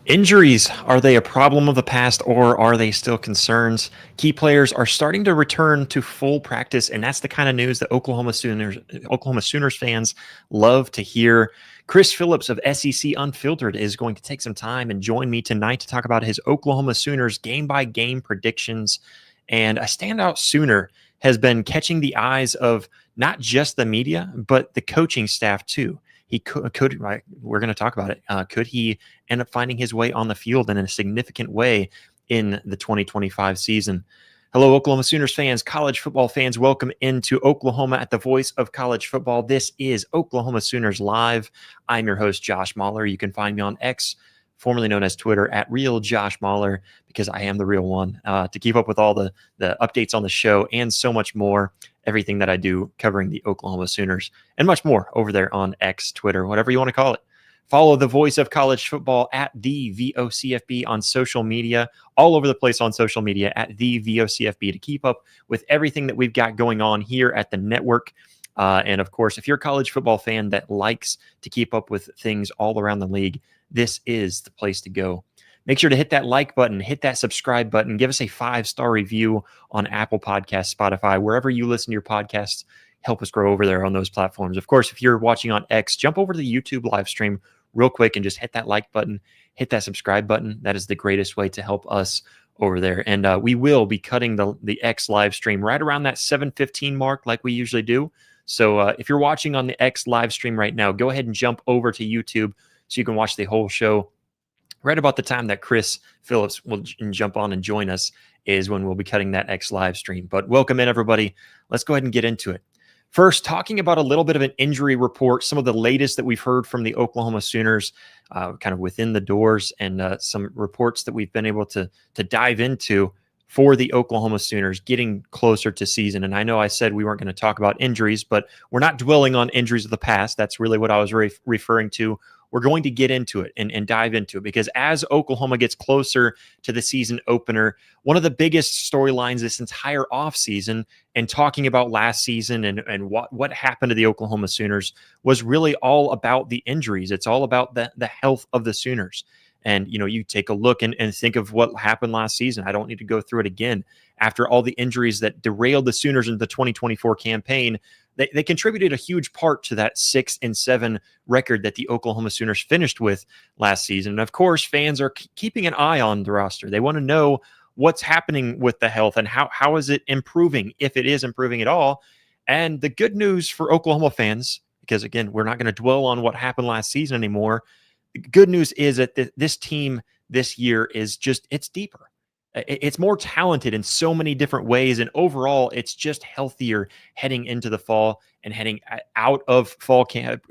Injuries, are they a problem of the past or are they still concerns? Key players are starting to return to full practice, and that's the kind of news that Oklahoma Sooners fans love to hear. Chris Phillips of SEC Unfiltered is going to take some time and join me tonight to talk about his Oklahoma Sooners game-by-game predictions. And a standout Sooner has been catching the eyes of not just the media, but the coaching staff too. He could right, we're going to talk about it. Could he end up finding his way on the field in a significant way in the 2025 season? Hello, Oklahoma Sooners fans, college football fans. Welcome into Oklahoma at the voice of college football. This is Oklahoma Sooners Live. I'm your host, Josh Mahler. You can find me on X, formerly known as Twitter, at Real Josh Mahler, because I am the real one, to keep up with all the updates on the show and so much more. Everything that I do covering the Oklahoma Sooners and much more over there on X, Twitter, whatever you want to call it. Follow the voice of college football at the VOCFB on social media, all over the place on social media at the VOCFB to keep up with everything that we've got going on here at the network. And of course, if you're a college football fan that likes to keep up with things all around the league, this is the place to go. Make sure to hit that like button, hit that subscribe button, give us a 5-star review on Apple Podcasts, Spotify, wherever you listen to your podcasts. Help us grow over there on those platforms. Of course, if you're watching on X, jump over to the YouTube live stream real quick and just hit that like button, hit that subscribe button. That is the greatest way to help us over there. And we will be cutting the X live stream right around that 7:15 mark like we usually do. So if you're watching on the X live stream right now, go ahead and jump over to YouTube so you can watch the whole show. Right about the time that Chris Phillips will jump on and join us is when we'll be cutting that X live stream. But welcome in, everybody. Let's go ahead and get into it. First, talking about a little bit of an injury report, some of the latest that we've heard from the Oklahoma Sooners, kind of within the doors, and some reports that we've been able to dive into for the Oklahoma Sooners getting closer to season. And I know I said we weren't going to talk about injuries, but we're not dwelling on injuries of the past. That's really what I was referring to. We're going to get into it and dive into it because as Oklahoma gets closer to the season opener, one of the biggest storylines this entire offseason and talking about last season and what happened to the Oklahoma Sooners was really all about the injuries. It's all about the health of the Sooners. And, you know, you take a look and think of what happened last season. I don't need to go through it again. After all the injuries that derailed the Sooners in the 2024 campaign, they contributed a huge part to that 6-7 record that the Oklahoma Sooners finished with last season. And of course, fans are keeping an eye on the roster. They want to know what's happening with the health and how is it improving, if it is improving at all. And the good news for Oklahoma fans, because again, we're not going to dwell on what happened last season anymore. The good news is that this team this year is it's deeper. It's more talented in so many different ways. And overall, it's just healthier heading into the fall and heading out of fall camp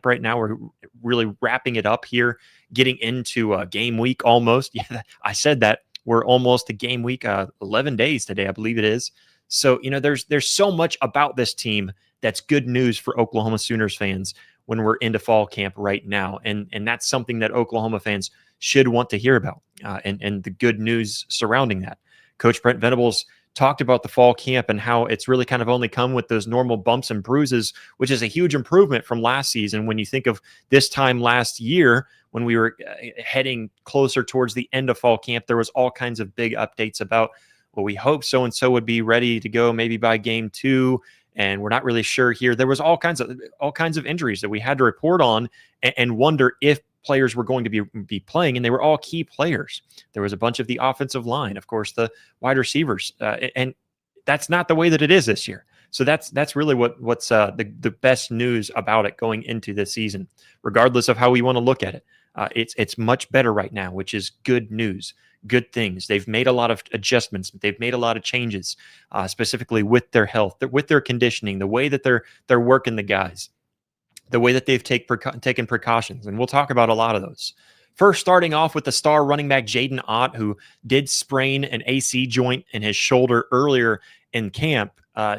right now. We're really wrapping it up here, getting into game week almost. Yeah, I said that. We're almost to game week, 11 days today, I believe it is. So, you know, there's so much about this team that's good news for Oklahoma Sooners fans when we're into fall camp right now. And that's something that Oklahoma fans should want to hear about and the good news surrounding that. Coach Brent Venables talked about the fall camp and how it's really kind of only come with those normal bumps and bruises, which is a huge improvement from last season. When you think of this time last year, when we were heading closer towards the end of fall camp, there was all kinds of big updates about, well, we hope so-and-so would be ready to go maybe by game 2. And we're not really sure here. There was all kinds of injuries that we had to report on and wonder if players were going to be playing, and they were all key players. There was a bunch of the offensive line, of course, the wide receivers, and that's not the way that it is this year. So that's really what's the best news about it going into this season, regardless of how we want to look at it. It's much better right now, which is good news. Good things. They've made a lot of adjustments. They've made a lot of changes, specifically with their health, with their conditioning, the way that they're working the guys, the way that they've taken precautions. And we'll talk about a lot of those. First, starting off with the star running back Jaden Ott, who did sprain an AC joint in his shoulder earlier in camp.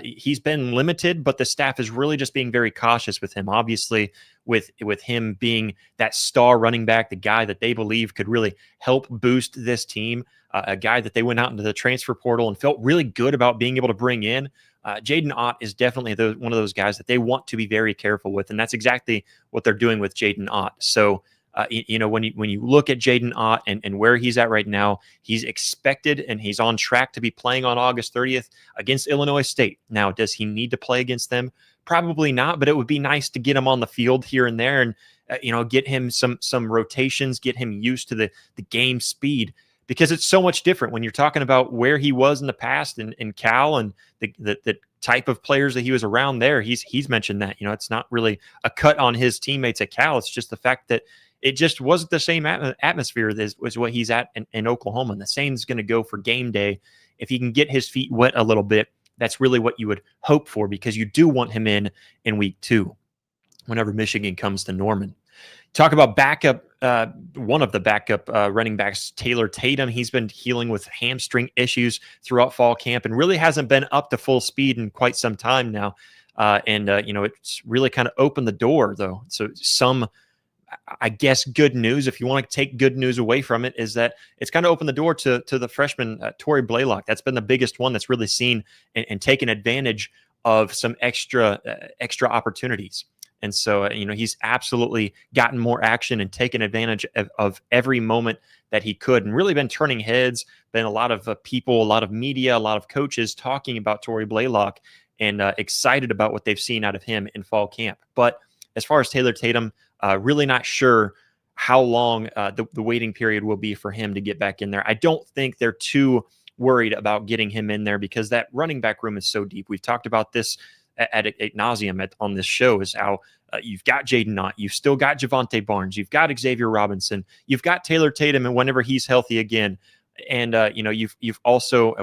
He's been limited, but the staff is really just being very cautious with him. Obviously, with him being that star running back, the guy that they believe could really help boost this team, a guy that they went out into the transfer portal and felt really good about being able to bring in. Jaden Ott is definitely one of those guys that they want to be very careful with, and that's exactly what they're doing with Jaden Ott. So When you look at Jaden Ott and where he's at right now, he's expected and he's on track to be playing on August 30th against Illinois State. Now, does he need to play against them? Probably not, but it would be nice to get him on the field here and there and get him some rotations, get him used to the game speed, because it's so much different when you're talking about where he was in the past in Cal and the type of players that he was around there. He's mentioned that, it's not really a cut on his teammates at Cal. It's just the fact that it just wasn't the same atmosphere as what he's at in Oklahoma. And the same is going to go for game day. If he can get his feet wet a little bit, that's really what you would hope for, because you do want him in week 2 whenever Michigan comes to Norman. Talk about backup, one of the backup running backs, Taylor Tatum. He's been healing with hamstring issues throughout fall camp and really hasn't been up to full speed in quite some time now. It's really kind of opened the door, though. So some, I guess, good news, if you want to take good news away from it, is that it's kind of opened the door to the freshman, Tory Blaylock. That's been the biggest one that's really seen and taken advantage of some extra opportunities. And so, he's absolutely gotten more action and taken advantage of every moment that he could, and really been turning heads. Been a lot of people, a lot of media, a lot of coaches talking about Tory Blaylock and excited about what they've seen out of him in fall camp. But as far as Taylor Tatum, really not sure how long the waiting period will be for him to get back in there. I don't think they're too worried about getting him in there, because that running back room is so deep. We've talked about this ad nauseum on this show, is how you've got Jaden Ott, you've still got Javonte Barnes, you've got Xavier Robinson, you've got Taylor Tatum, and whenever he's healthy again, and you've also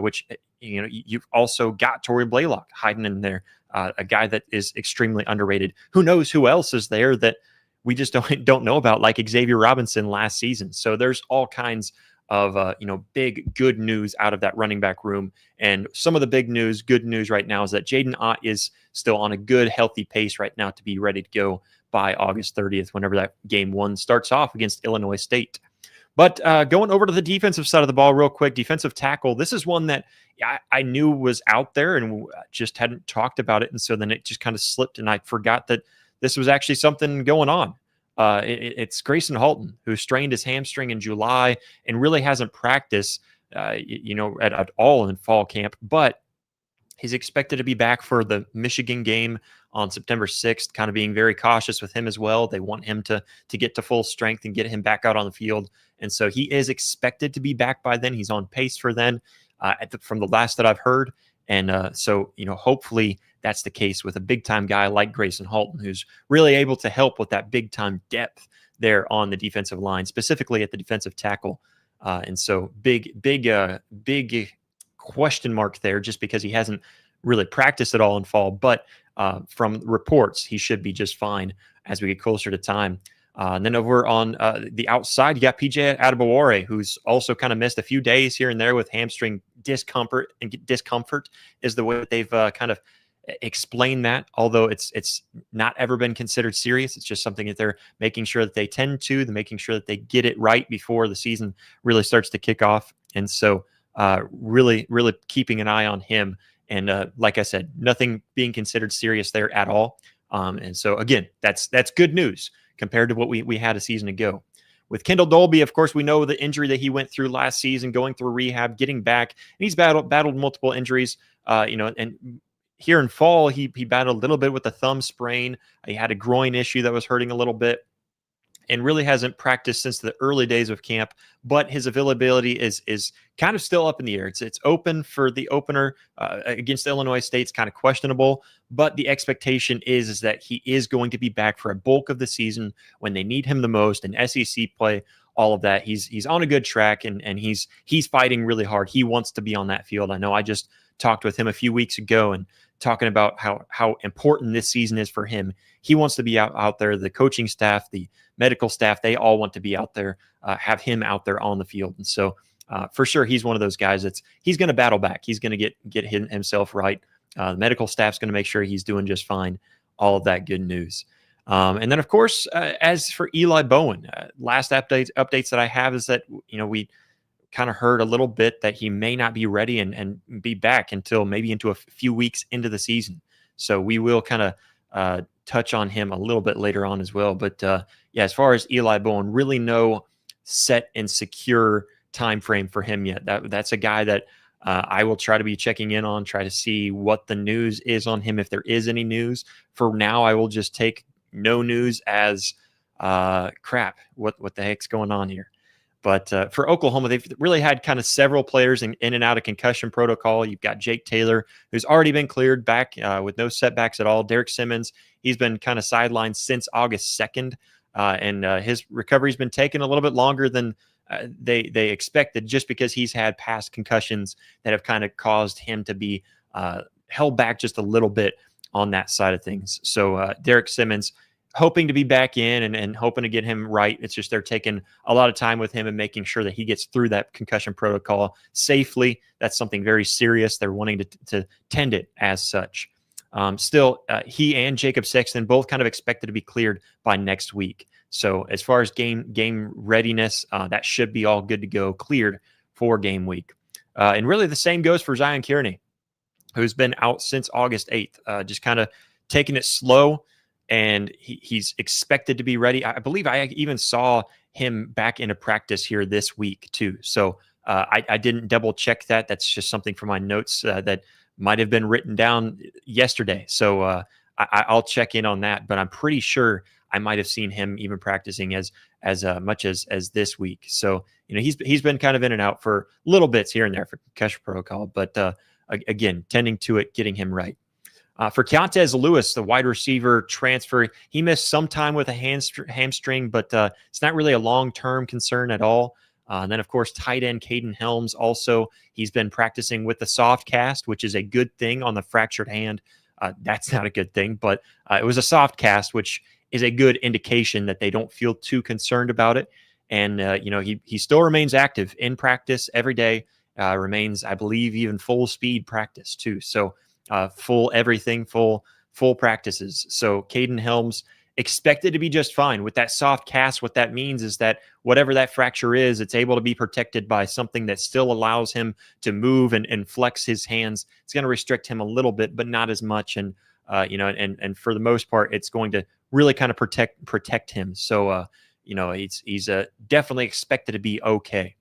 you've also got Tory Blaylock hiding in there, a guy that is extremely underrated. Who knows who else is there that we just don't know about, like Xavier Robinson last season. So there's all kinds of big good news out of that running back room. And some of the good news right now is that Jaden Ott is still on a good, healthy pace right now to be ready to go by August 30th, whenever that game 1 starts off against Illinois State. But going over to the defensive side of the ball real quick, defensive tackle, this is one that I knew was out there and just hadn't talked about it. And so then it just kind of slipped, and I forgot that this was actually something going on. It's Grayson Halton, who strained his hamstring in July and really hasn't practiced, at all in fall camp. But he's expected to be back for the Michigan game on September 6th, kind of being very cautious with him as well. They want him to get to full strength and get him back out on the field. And so he is expected to be back by then. He's on pace for then, from the last that I've heard. And hopefully that's the case with a big-time guy like Grayson Halton, who's really able to help with that big-time depth there on the defensive line, specifically at the defensive tackle. And so big question mark there, just because he hasn't really practiced at all in fall. But from reports, he should be just fine as we get closer to time. And then over on the outside, you got PJ Adebawore, who's also kind of missed a few days here and there with hamstring discomfort. And discomfort is the way that they've kind of explained that, although it's not ever been considered serious. It's just something that they're making sure that they tend to. They're making sure that they get it right before the season really starts to kick off. And so really keeping an eye on him. And like I said, nothing being considered serious there at all. And so, again, that's good news compared to what we had a season ago. With Kendall Dolby, of course, we know the injury that he went through last season, going through rehab, getting back. And he's battled multiple injuries, and here in fall, he battled a little bit with a thumb sprain. He had a groin issue that was hurting a little bit, and really hasn't practiced since the early days of camp. But his availability is kind of still up in the air. It's open for the opener against Illinois State. It's kind of questionable, but the expectation is that he is going to be back for a bulk of the season when they need him the most in SEC play. All of that, he's on a good track, and he's fighting really hard. He wants to be on that field. I know I just talked with him a few weeks ago and talking about how important this season is for him. He wants to be out there. The coaching staff, the medical staff, they all want to be out there, have him out there on the field. And so for sure, he's one of those guys he's going to battle back. He's going to get himself right. The medical staff's going to make sure he's doing just fine. All of that good news. And then, of course, as for Eli Bowen, last updates that I have is that, we kind of heard a little bit that he may not be ready and be back until maybe into a few weeks into the season. So we will kind of touch on him a little bit later on as well. But yeah, as far as Eli Bowen, really no set and secure time frame for him yet. That's a guy that I will try to be checking in on, try to see what the news is on him, if there is any news. For now, I will just take no news as crap. What the heck's going on here? But for Oklahoma, they've really had kind of several players in and out of concussion protocol. You've got Jake Taylor, who's already been cleared back with no setbacks at all. Derek Simmons, he's been kind of sidelined since August 2nd, and his recovery's been taking a little bit longer than they expected, just because he's had past concussions that have kind of caused him to be held back just a little bit on that side of things. So Derek Simmons, hoping to be back in and hoping to get him right. It's just they're taking a lot of time with him and making sure that he gets through that concussion protocol safely. That's something very serious. They're wanting to tend it as such. Still, he and Jacob Sexton both kind of expected to be cleared by next week. So as far as game readiness, that should be all good to go, cleared for game week. And really the same goes for Zion Kearney, who's been out since August 8th, just kind of taking it slow. And he's expected to be ready. I believe I even saw him back into practice here this week too. So I didn't double check that. That's just something from my notes that might have been written down yesterday. So I'll check in on that. But I'm pretty sure I might have seen him even practicing as much as this week. So he's been kind of in and out for little bits here and there for concussion protocol. But again, tending to it, getting him right. For Keontez Lewis, the wide receiver transfer, he missed some time with a hamstring, but it's not really a long-term concern at all. And then, of course, tight end Caden Helms also, he's been practicing with the soft cast, which is a good thing on the fractured hand. That's not a good thing, but it was a soft cast, which is a good indication that they don't feel too concerned about it. And, he still remains active in practice every day, remains, I believe, even full speed practice too. So, full everything, full practices. So Caden Helms expected to be just fine with that soft cast. What that means is that whatever that fracture is, it's able to be protected by something that still allows him to move and flex his hands. It's going to restrict him a little bit, but not as much. And and for the most part, it's going to really kind of protect him. So he's definitely expected to be okay.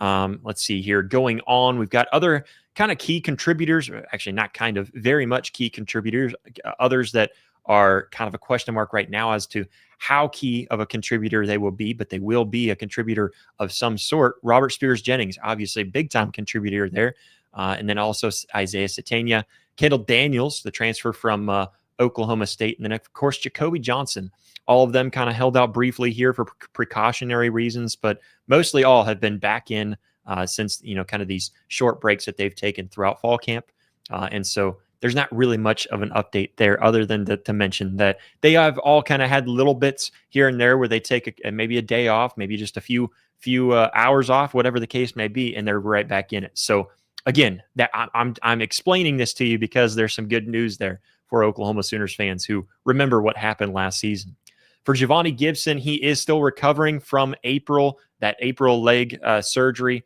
Let's see here. Going on, we've got other kind of key contributors, actually not kind of, very much key contributors, others that are kind of a question mark right now as to how key of a contributor they will be, but they will be a contributor of some sort. Robert Spears-Jennings, obviously big time contributor there. And then also Isaiah Satania, Kendall Daniels, the transfer from Oklahoma State, and then of course Jacoby Johnson. All of them kind of held out briefly here for precautionary reasons, but mostly all have been back in since kind of these short breaks that they've taken throughout fall camp. And so there's not really much of an update there other than to mention that they have all kind of had little bits here and there where they take maybe a day off, maybe just a few hours off, whatever the case may be, and they're right back in it. So again, that I'm explaining this to you because there's some good news there for Oklahoma Sooners fans who remember what happened last season. For Giovanni Gibson, he is still recovering from that April leg surgery,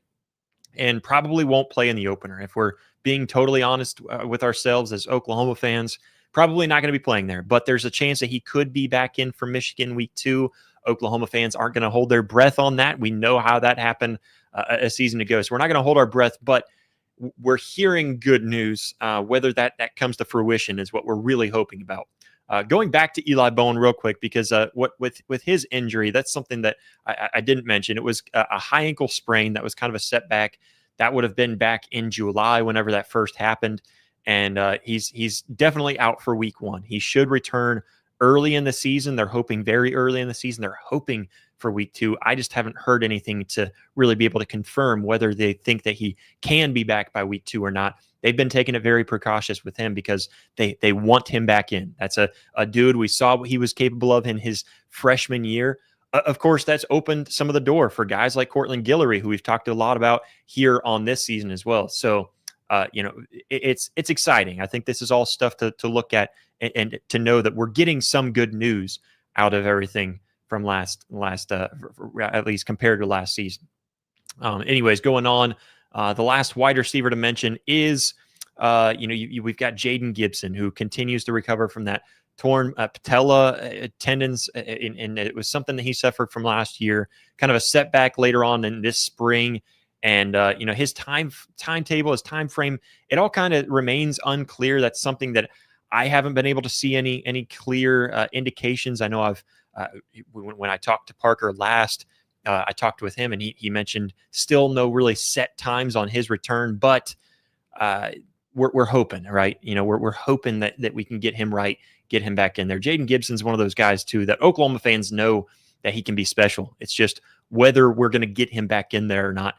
and probably won't play in the opener. If we're being totally honest with ourselves as Oklahoma fans, probably not going to be playing there. But there's a chance that he could be back in for Michigan week 2. Oklahoma fans aren't going to hold their breath on that. We know how that happened a season ago. So we're not going to hold our breath, but we're hearing good news. Whether that comes to fruition is what we're really hoping about. Going back to Eli Bowen real quick, because with his injury, that's something that I didn't mention. It was a high ankle sprain that was kind of a setback. That would have been back in July whenever that first happened. And he's definitely out for week 1. He should return early in the season. They're hoping very early in the season. They're hoping for week 2. I just haven't heard anything to really be able to confirm whether they think that he can be back by week 2 or not. They've been taking it very precautious with him because they want him back in. That's a dude. We saw what he was capable of in his freshman year. Of course, that's opened some of the door for guys like Cortland Guillory, who we've talked a lot about here on this season as well. So, it's exciting. I think this is all stuff to look at and to know that we're getting some good news out of everything from last at least compared to last season. Anyways, going on. The last wide receiver to mention is, we've got Jaden Gibson, who continues to recover from that torn patella tendons, and it was something that he suffered from last year. Kind of a setback later on in this spring, and his timetable, his time frame, it all kind of remains unclear. That's something that I haven't been able to see any clear indications. I know when I talked to Parker last. I talked with him, and he mentioned still no really set times on his return, but we're hoping, right? We're hoping that we can get him right, get him back in there. Jaden Gibson's one of those guys too that Oklahoma fans know that he can be special. It's just whether we're going to get him back in there or not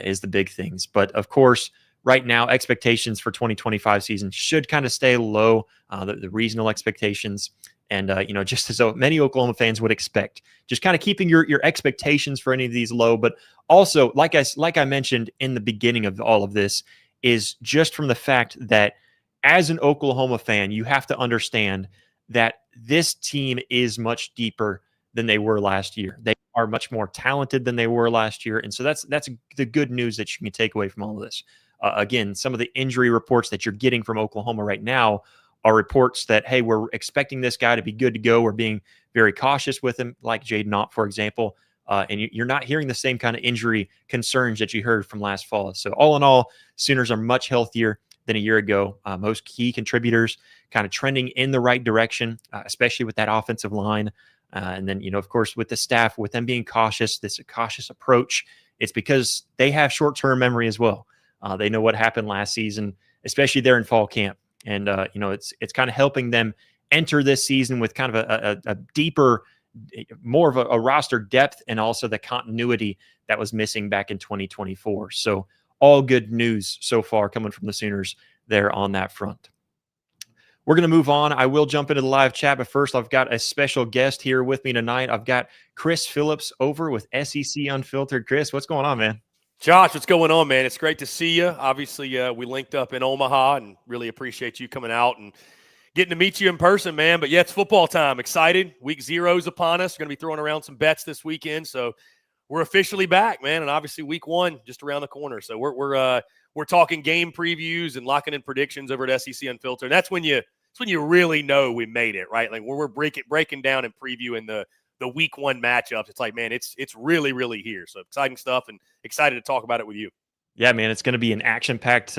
is the big things. But of course, right now, expectations for 2025 season should kind of stay low, the reasonable expectations. And, just as many Oklahoma fans would expect, just kind of keeping your expectations for any of these low. But also, like I mentioned in the beginning of all of this, is just from the fact that as an Oklahoma fan, you have to understand that this team is much deeper than they were last year. They are much more talented than they were last year. And so that's the good news that you can take away from all of this. Again, some of the injury reports that you're getting from Oklahoma right now are reports that, hey, we're expecting this guy to be good to go. We're being very cautious with him, like Jaden Ott, for example. And you're not hearing the same kind of injury concerns that you heard from last fall. So all in all, Sooners are much healthier than a year ago. Most key contributors kind of trending in the right direction, especially with that offensive line. And then, of course, with the staff, with them being cautious, this cautious approach, it's because they have short-term memory as well. They know what happened last season, especially there in fall camp. And, it's kind of helping them enter this season with kind of a deeper, more of a roster depth, and also the continuity that was missing back in 2024. So all good news so far coming from the Sooners there on that front. We're going to move on. I will jump into the live chat, but first I've got a special guest here with me tonight. I've got Chris Phillips over with SEC Unfiltered. Chris, what's going on, man? Josh, what's going on, man? It's great to see you. Obviously, we linked up in Omaha and really appreciate you coming out and getting to meet you in person, man. But, yeah, it's football time. Excited. Week 0's upon us. We're going to be throwing around some bets this weekend. So we're officially back, man. And obviously week 1 just around the corner. So we're talking game previews and locking in predictions over at SEC Unfiltered. And that's when you really know we made it, right? Like we're breaking down and previewing the week 1 matchups. It's like, man, it's really, really here. So exciting stuff, and excited to talk about it with you. Yeah, man, it's going to be an action-packed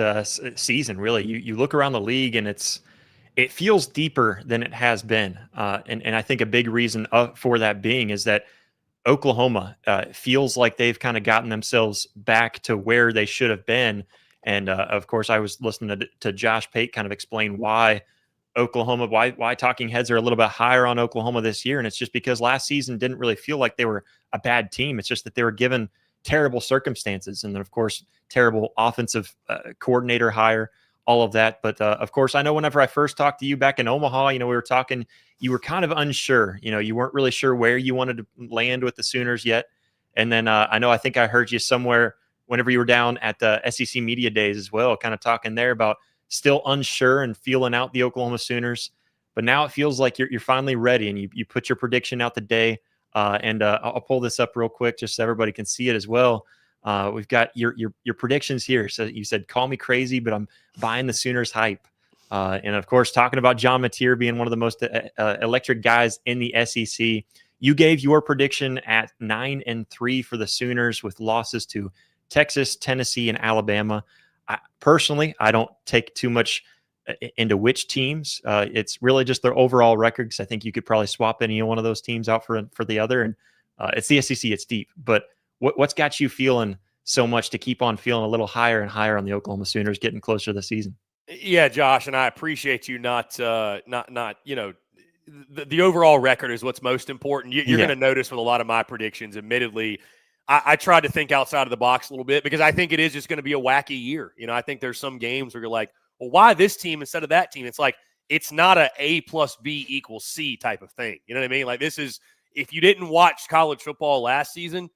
season, really. You look around the league, and it feels deeper than it has been. And I think a big reason for that being is that Oklahoma feels like they've kind of gotten themselves back to where they should have been. And, of course, I was listening to Josh Pate kind of explain why talking heads are a little bit higher on Oklahoma this year. And it's just because last season didn't really feel like they were a bad team. It's just that they were given terrible circumstances. And then, of course, terrible offensive coordinator hire, all of that. But, of course, I know whenever I first talked to you back in Omaha, we were talking, you were kind of unsure. You weren't really sure where you wanted to land with the Sooners yet. And then I think I heard you somewhere whenever you were down at the SEC Media Days as well, kind of talking there about still unsure and feeling out the Oklahoma Sooners. But now it feels like you're finally ready, and you put your prediction out today. And I'll pull this up real quick just so everybody can see it as well. We've got your predictions here. So you said, call me crazy, but I'm buying the Sooners hype. And, of course, talking about John Mateer being one of the most electric guys in the SEC. You gave your prediction at 9-3 for the Sooners with losses to Texas, Tennessee, and Alabama. Personally, I don't take too much into which teams. It's really just their overall record, because I think you could probably swap any one of those teams out for the other. And it's the SEC, it's deep. But what's got you feeling so much to keep on feeling a little higher and higher on the Oklahoma Sooners getting closer to the season? Yeah, Josh, and I appreciate you not the overall record is what's most important. You're going to notice with a lot of my predictions, admittedly, I tried to think outside of the box a little bit, because I think it is just going to be a wacky year. I think there's some games where you're like, well, why this team instead of that team? It's like, it's not A plus B equals C type of thing. You know what I mean? Like, this is, if you didn't watch college football last season,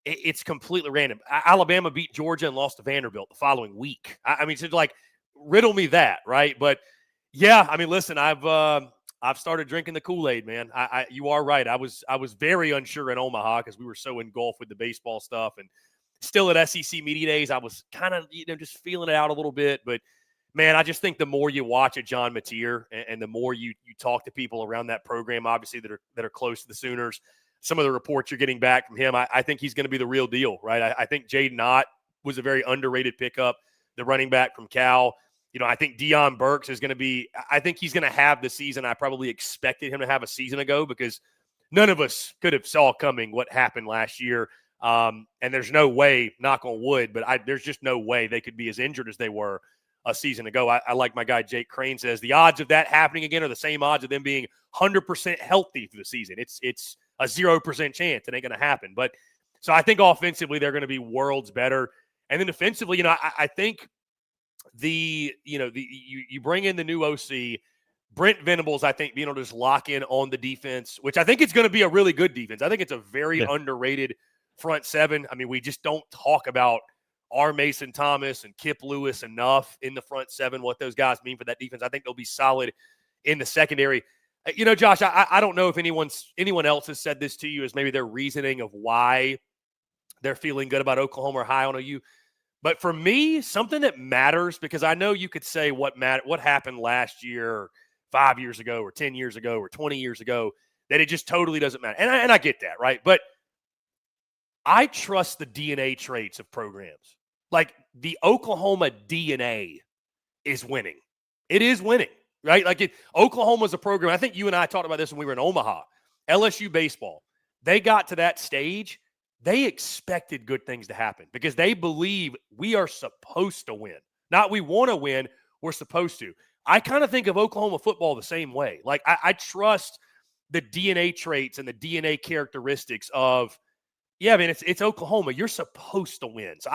it's completely random. Alabama beat Georgia and lost to Vanderbilt the following week. I mean, so like, riddle me that, right? But yeah, I mean, listen, I've started drinking the Kool-Aid, man. You are right. I was very unsure in Omaha because we were so engulfed with the baseball stuff, and still at SEC Media Days, I was kind of just feeling it out a little bit. But man, I just think the more you watch a John Mateer and the more you talk to people around that program, obviously that are close to the Sooners, some of the reports you're getting back from him, I think he's going to be the real deal, right? I think Jaden Ott was a very underrated pickup, the running back from Cal. I think Deion Burks is going to be – I think he's going to have the season I probably expected him to have a season ago, because none of us could have saw coming what happened last year. And there's no way, knock on wood, but there's just no way they could be as injured as they were a season ago. I like my guy Jake Crane says, the odds of that happening again are the same odds of them being 100% healthy through the season. It's a 0% chance. It ain't going to happen. But so I think offensively they're going to be worlds better. And then defensively, I think you bring in the new OC, Brent Venables, I think being able to just lock in on the defense, which I think it's going to be a really good defense. I think it's a very underrated front seven. I mean, we just don't talk about R. Mason Thomas and Kip Lewis enough in the front seven, what those guys mean for that defense. I think they'll be solid in the secondary. Josh, I don't know if anyone else has said this to you as maybe their reasoning of why they're feeling good about Oklahoma or high on OU. But for me, something that matters, because I know you could say what happened last year, or 5 years ago, or 10 years ago, or 20 years ago, that it just totally doesn't matter. And I get that, right? But I trust the DNA traits of programs. Like, the Oklahoma DNA is winning. It is winning, right? Like, Oklahoma's a program. I think you and I talked about this when we were in Omaha. LSU baseball, they got to that stage. They expected good things to happen because they believe we are supposed to win. Not we want to win, we're supposed to. I kind of think of Oklahoma football the same way. Like, I trust the DNA traits and the DNA characteristics of, yeah, man, it's Oklahoma. You're supposed to win. So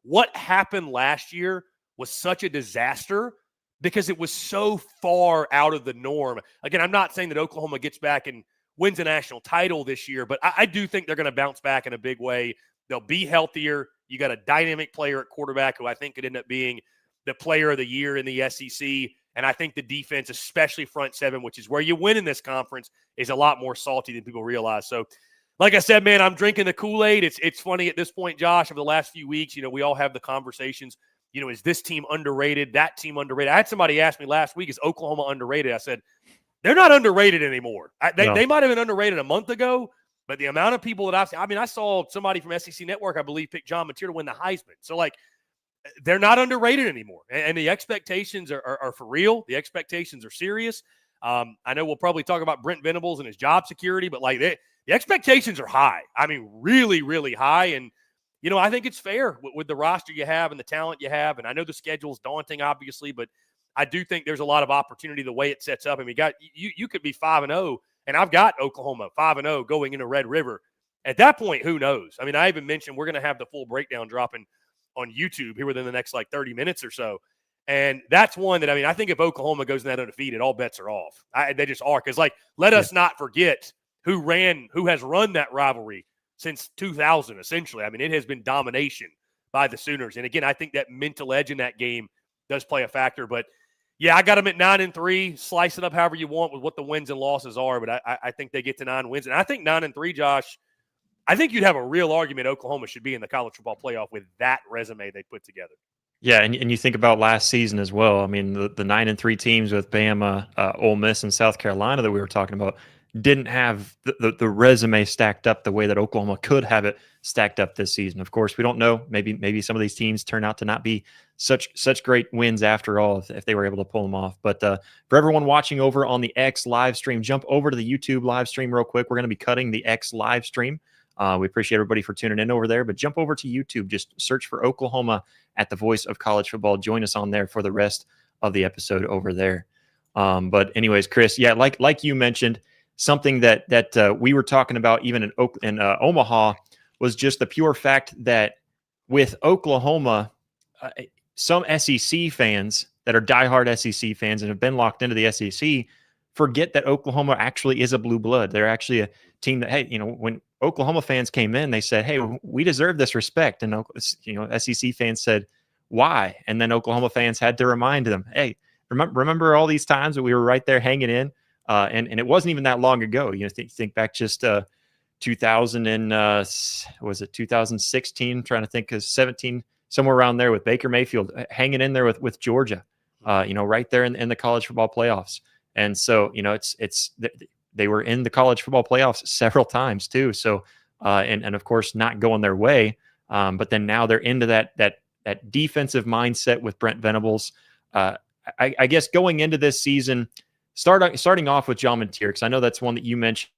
what happened last year was such a disaster because it was so far out of the norm. Again, I'm not saying that Oklahoma gets back and wins a national title this year, but I do think they're going to bounce back in a big way. They'll be healthier. You got a dynamic player at quarterback who I think could end up being the player of the year in the SEC. And I think the defense, especially front seven, which is where you win in this conference, is a lot more salty than people realize. So, like I said, man, I'm drinking the Kool-Aid. It's funny at this point, Josh, over the last few weeks, we all have the conversations, is this team underrated, that team underrated? I had somebody ask me last week, is Oklahoma underrated? I said, they're not underrated anymore. They might have been underrated a month ago, but the amount of people that I've seen, I saw somebody from SEC Network, I believe, pick John Mateer to win the Heisman. So, like, they're not underrated anymore. And the expectations are for real. The expectations are serious. I know we'll probably talk about Brent Venables and his job security, but, like, the expectations are high. I mean, really, really high. And, I think it's fair with the roster you have and the talent you have. And I know the schedule's daunting, obviously, but I do think there's a lot of opportunity the way it sets up. I mean, you could be 5-0, and I've got Oklahoma 5-0 going into Red River. At that point, who knows? I mean, I even mentioned we're going to have the full breakdown dropping on YouTube here within the next 30 minutes or so. And that's one that, I think if Oklahoma goes in that undefeated, all bets are off. They just are. Because, let us not forget who has run that rivalry since 2000, essentially. I mean, it has been domination by the Sooners. And again, I think that mental edge in that game does play a factor. But yeah, I got them at 9-3. Slice it up however you want with what the wins and losses are, but I think they get to 9 wins. And I think 9-3, Josh, I think you'd have a real argument Oklahoma should be in the college football playoff with that resume they put together. Yeah, and you think about last season as well. I mean, the 9-3 teams with Bama, Ole Miss, and South Carolina that we were talking about didn't have the resume stacked up the way that Oklahoma could have it stacked up this season. Of course, we don't know. Maybe some of these teams turn out to not be such great wins after all if they were able to pull them off. But for everyone watching over on the X live stream, jump over to the YouTube live stream real quick. We're going to be cutting the X live stream. We appreciate everybody for tuning in over there, but jump over to YouTube. Just search for Oklahoma at the Voice of College Football. Join us on there for the rest of the episode over there. But anyways, Chris, yeah, like you mentioned, something that we were talking about even in Omaha was just the pure fact that with Oklahoma, some SEC fans that are diehard SEC fans and have been locked into the SEC forget that Oklahoma actually is a blue blood. They're actually a team that, hey, when Oklahoma fans came in, they said, hey, we deserve this respect. And, SEC fans said, why? And then Oklahoma fans had to remind them, hey, remember all these times that we were right there hanging in? And it wasn't even that long ago. Think back just 2000 and was it 2016? Trying to think, 17, somewhere around there with Baker Mayfield hanging in there with Georgia. right there in the college football playoffs. And so, they were in the college football playoffs several times too. So, and of course not going their way. But then now they're into that defensive mindset with Brent Venables. I guess going into this season, starting off with John Mateer, because I know that's one that you mentioned.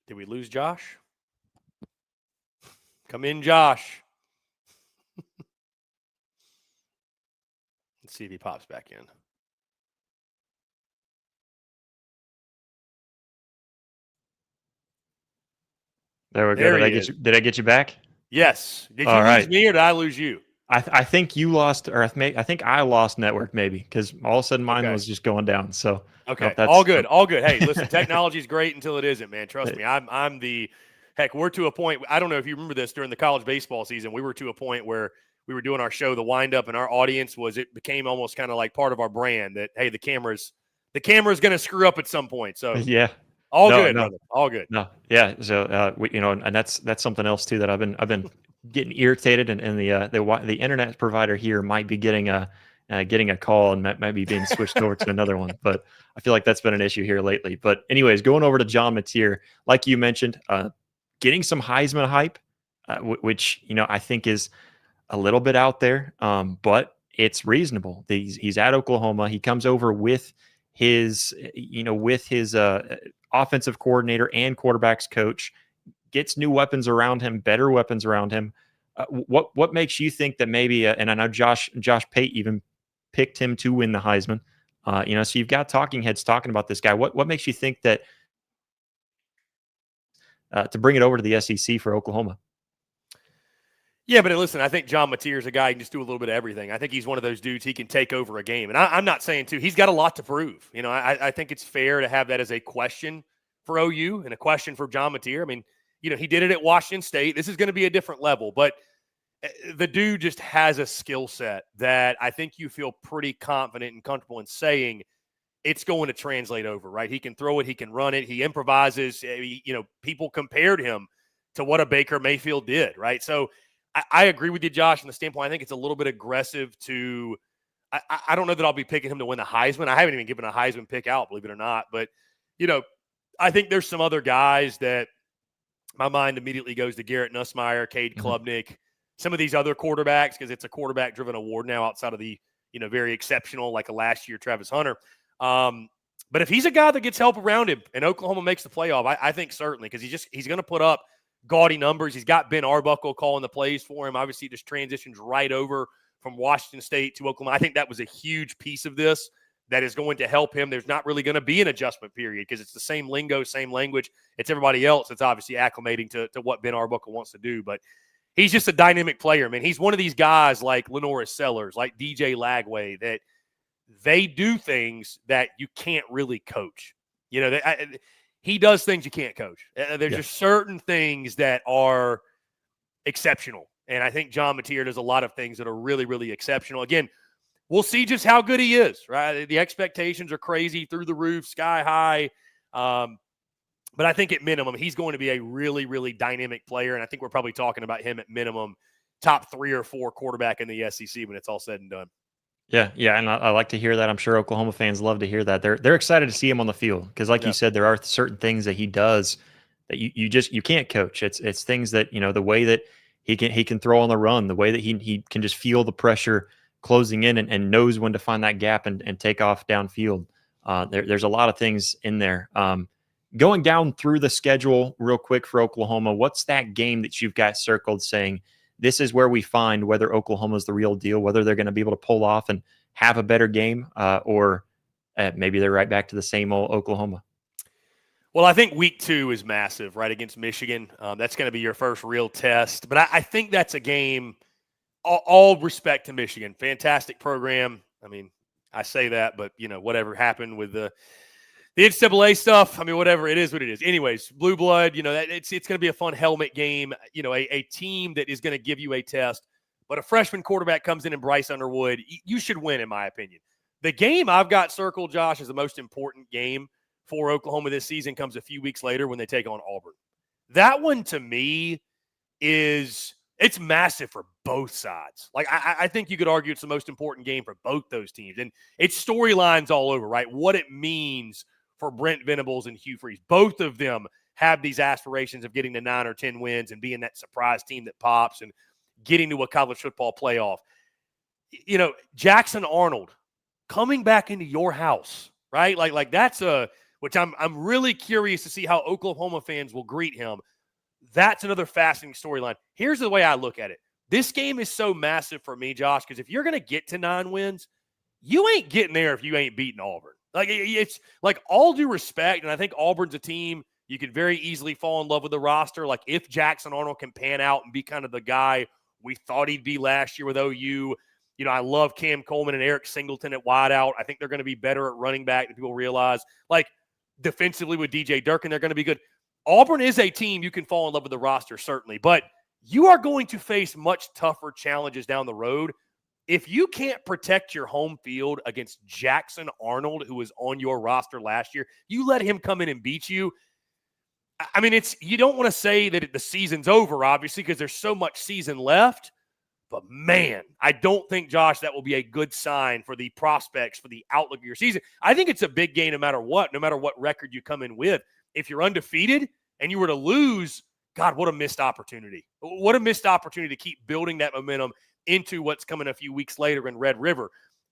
Did we lose Josh? Come in, Josh. Let's see if he pops back in. There we go. There Did I get you back? Yes. Did you All lose right. me or did I lose you? I think you lost, or I think I lost network maybe, because all of a sudden mine was just going down. So okay, all good, all good. Hey, listen, technology is great until it isn't, man. Trust me. I'm the heck. We're to a point. I don't know if you remember this during the college baseball season. We were to a point where we were doing our show, the wind up, and our audience it became almost kind of like part of our brand. That hey, the camera's going to screw up at some point. So yeah. All good, brother. All good. No, yeah. So and that's something else too that I've been getting irritated, and the internet provider here might be getting a call and might be being switched over to another one. But I feel like that's been an issue here lately. But anyways, going over to John Mateer, like you mentioned, getting some Heisman hype, which I think is a little bit out there, but it's reasonable. He's at Oklahoma. He comes over with his offensive coordinator and quarterbacks coach, gets new weapons around him, better weapons around him. What makes you think that maybe, and I know Josh Pate even picked him to win the Heisman, so you've got talking heads talking about this guy. What makes you think that to bring it over to the SEC for Oklahoma? Yeah, but listen, I think John Mateer is a guy who can just do a little bit of everything. I think he's one of those dudes, he can take over a game. And I'm not saying, too, he's got a lot to prove. I think it's fair to have that as a question for OU and a question for John Mateer. I mean, he did it at Washington State. This is going to be a different level. But the dude just has a skill set that I think you feel pretty confident and comfortable in saying it's going to translate over, right? He can throw it. He can run it. He improvises. People compared him to what a Baker Mayfield did, right? So I agree with you, Josh, from the standpoint. I think it's a little bit aggressive to I don't know that I'll be picking him to win the Heisman. I haven't even given a Heisman pick out, believe it or not. But, I think there's some other guys that my mind immediately goes to Garrett Nussmeier, Cade Klubnik, some of these other quarterbacks, because it's a quarterback-driven award now outside of the, very exceptional, like a last year Travis Hunter. But if he's a guy that gets help around him and Oklahoma makes the playoff, I think certainly, because he's going to put up gaudy numbers. He's got Ben Arbuckle calling the plays for him. Obviously, just transitions right over from Washington State to Oklahoma. I think that was a huge piece of this that is going to help him. There's not really going to be an adjustment period because it's the same lingo, same language. It's everybody else that's obviously acclimating to what Ben Arbuckle wants to do. But he's just a dynamic player, man. He's one of these guys like Lenoris Sellers, like DJ Lagway, that they do things that you can't really coach. He does things you can't coach. There's just certain things that are exceptional. And I think John Mateer does a lot of things that are really, really exceptional. Again, we'll see just how good he is, right? The expectations are crazy, through the roof, sky high. But I think at minimum, he's going to be a really, really dynamic player. And I think we're probably talking about him at minimum top 3 or 4 quarterback in the SEC when it's all said and done. Yeah, and I like to hear that. I'm sure Oklahoma fans love to hear that. They're excited to see him on the field because, like you said, there are certain things that he does that you can't coach. It's things that the way that he can throw on the run, the way that he can just feel the pressure closing in and knows when to find that gap and take off downfield. There's a lot of things in there. Going down through the schedule real quick for Oklahoma, what's that game that you've got circled saying, this is where we find whether Oklahoma is the real deal, whether they're going to be able to pull off and have a better game, or maybe they're right back to the same old Oklahoma? Well, I think week 2 is massive, right, against Michigan. That's going to be your first real test. But I think that's a game, all respect to Michigan. Fantastic program. I mean, I say that, but, whatever happened with the The NCAA stuff, I mean, whatever, it is what it is. Anyways, blue blood, it's going to be a fun helmet game. A team that is going to give you a test. But a freshman quarterback comes in Bryce Underwood. You should win, in my opinion. The game I've got circled, Josh, as the most important game for Oklahoma this season comes a few weeks later when they take on Auburn. That one, to me, it's massive for both sides. Like, I think you could argue it's the most important game for both those teams. And it's storylines all over, right? What it means for Brent Venables and Hugh Freeze. Both of them have these aspirations of getting to 9 or 10 wins and being that surprise team that pops and getting to a college football playoff. Jackson Arnold coming back into your house, right? Like that's which I'm really curious to see how Oklahoma fans will greet him. That's another fascinating storyline. Here's the way I look at it. This game is so massive for me, Josh, because if you're going to get to 9 wins, you ain't getting there if you ain't beating Auburn. Like, it's like, all due respect, and I think Auburn's a team you could very easily fall in love with the roster. Like, if Jackson Arnold can pan out and be kind of the guy we thought he'd be last year with OU, I love Cam Coleman and Eric Singleton at wideout. I think they're going to be better at running back than people realize. Like, defensively with DJ Durkin, they're going to be good. Auburn is a team you can fall in love with the roster, certainly, but you are going to face much tougher challenges down the road. If you can't protect your home field against Jackson Arnold, who was on your roster last year, you let him come in and beat you. I mean, you don't want to say that the season's over, obviously, because there's so much season left. But, man, I don't think, Josh, that will be a good sign for the prospects, for the outlook of your season. I think it's a big game no matter what record you come in with. If you're undefeated and you were to lose, God, what a missed opportunity. What a missed opportunity to keep building that momentum into what's coming a few weeks later in Red River.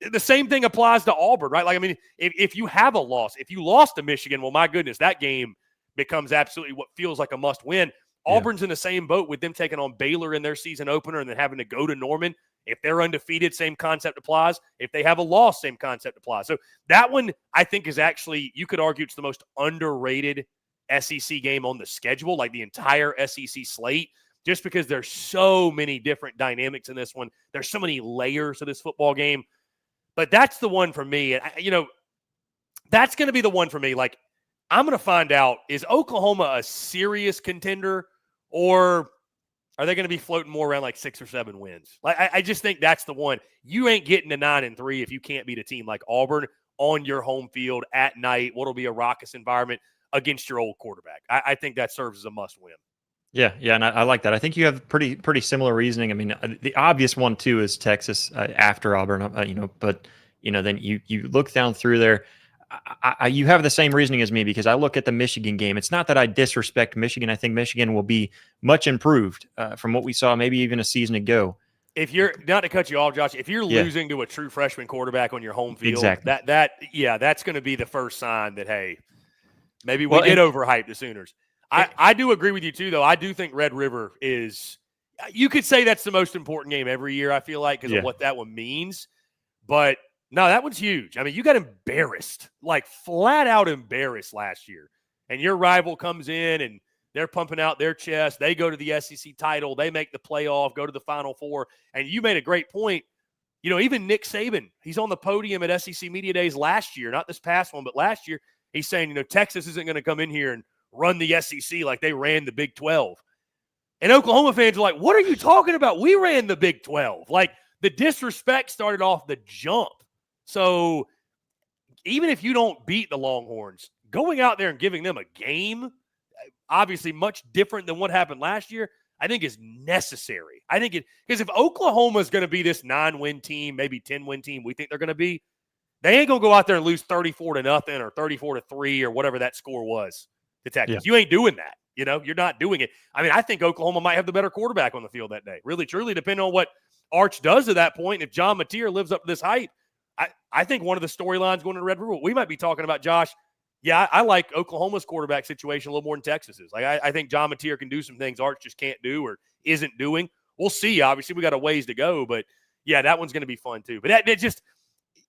The same thing applies to Auburn, right? Like, I mean, if you have a loss, if you lost to Michigan, well, my goodness, that game becomes absolutely what feels like a must-win. Auburn's in the same boat with them taking on Baylor in their season opener and then having to go to Norman. If they're undefeated, same concept applies. If they have a loss, same concept applies. So that one, I think, is actually, you could argue it's the most underrated SEC game on the schedule, like the entire SEC slate, just because there's so many different dynamics in this one. There's so many layers of this football game. But that's the one for me. And, that's going to be the one for me. Like, I'm going to find out, is Oklahoma a serious contender, or are they going to be floating more around like 6 or 7 wins? Like, I just think that's the one. You ain't getting to 9-3 if you can't beat a team like Auburn on your home field at night, what'll be a raucous environment against your old quarterback. I think that serves as a must-win. Yeah, and I like that. I think you have pretty similar reasoning. I mean, the obvious one too is Texas after Auburn. But then you look down through there. You have the same reasoning as me, because I look at the Michigan game. It's not that I disrespect Michigan. I think Michigan will be much improved from what we saw maybe even a season ago. If you're, not to cut you off, Josh, if you're losing to a true freshman quarterback on your home field, exactly. That's going to be the first sign that, hey, maybe we did overhype the Sooners. I do agree with you too, though. I do think Red River is, you could say that's the most important game every year, I feel like, because of what that one means. But no, that one's huge. I mean, you got embarrassed, like flat out embarrassed last year. And your rival comes in and they're pumping out their chest. They go to the SEC title. They make the playoff, go to the Final Four. And you made a great point. Even Nick Saban, he's on the podium at SEC Media Days last year, not this past one, but last year. He's saying, Texas isn't going to come in here and run the SEC like they ran the Big 12. And Oklahoma fans are like, what are you talking about? We ran the Big 12. Like, the disrespect started off the jump. So even if you don't beat the Longhorns, going out there and giving them a game, obviously much different than what happened last year, I think is necessary. I think because if Oklahoma is going to be this 9-win team, maybe 10-win team we think they're going to be, they ain't going to go out there and lose 34-0 or 34-3 or whatever that score was to Texas. You ain't doing that. You're not doing it. I mean, I think Oklahoma might have the better quarterback on the field that day. Really, truly, depending on what Arch does at that point. If John Mateer lives up to this height, I think one of the storylines going to Red River, we might be talking about, Josh, I like Oklahoma's quarterback situation a little more than Texas's. Like, I think John Mateer can do some things Arch just can't do or isn't doing. We'll see. Obviously, we got a ways to go, but that one's going to be fun too. But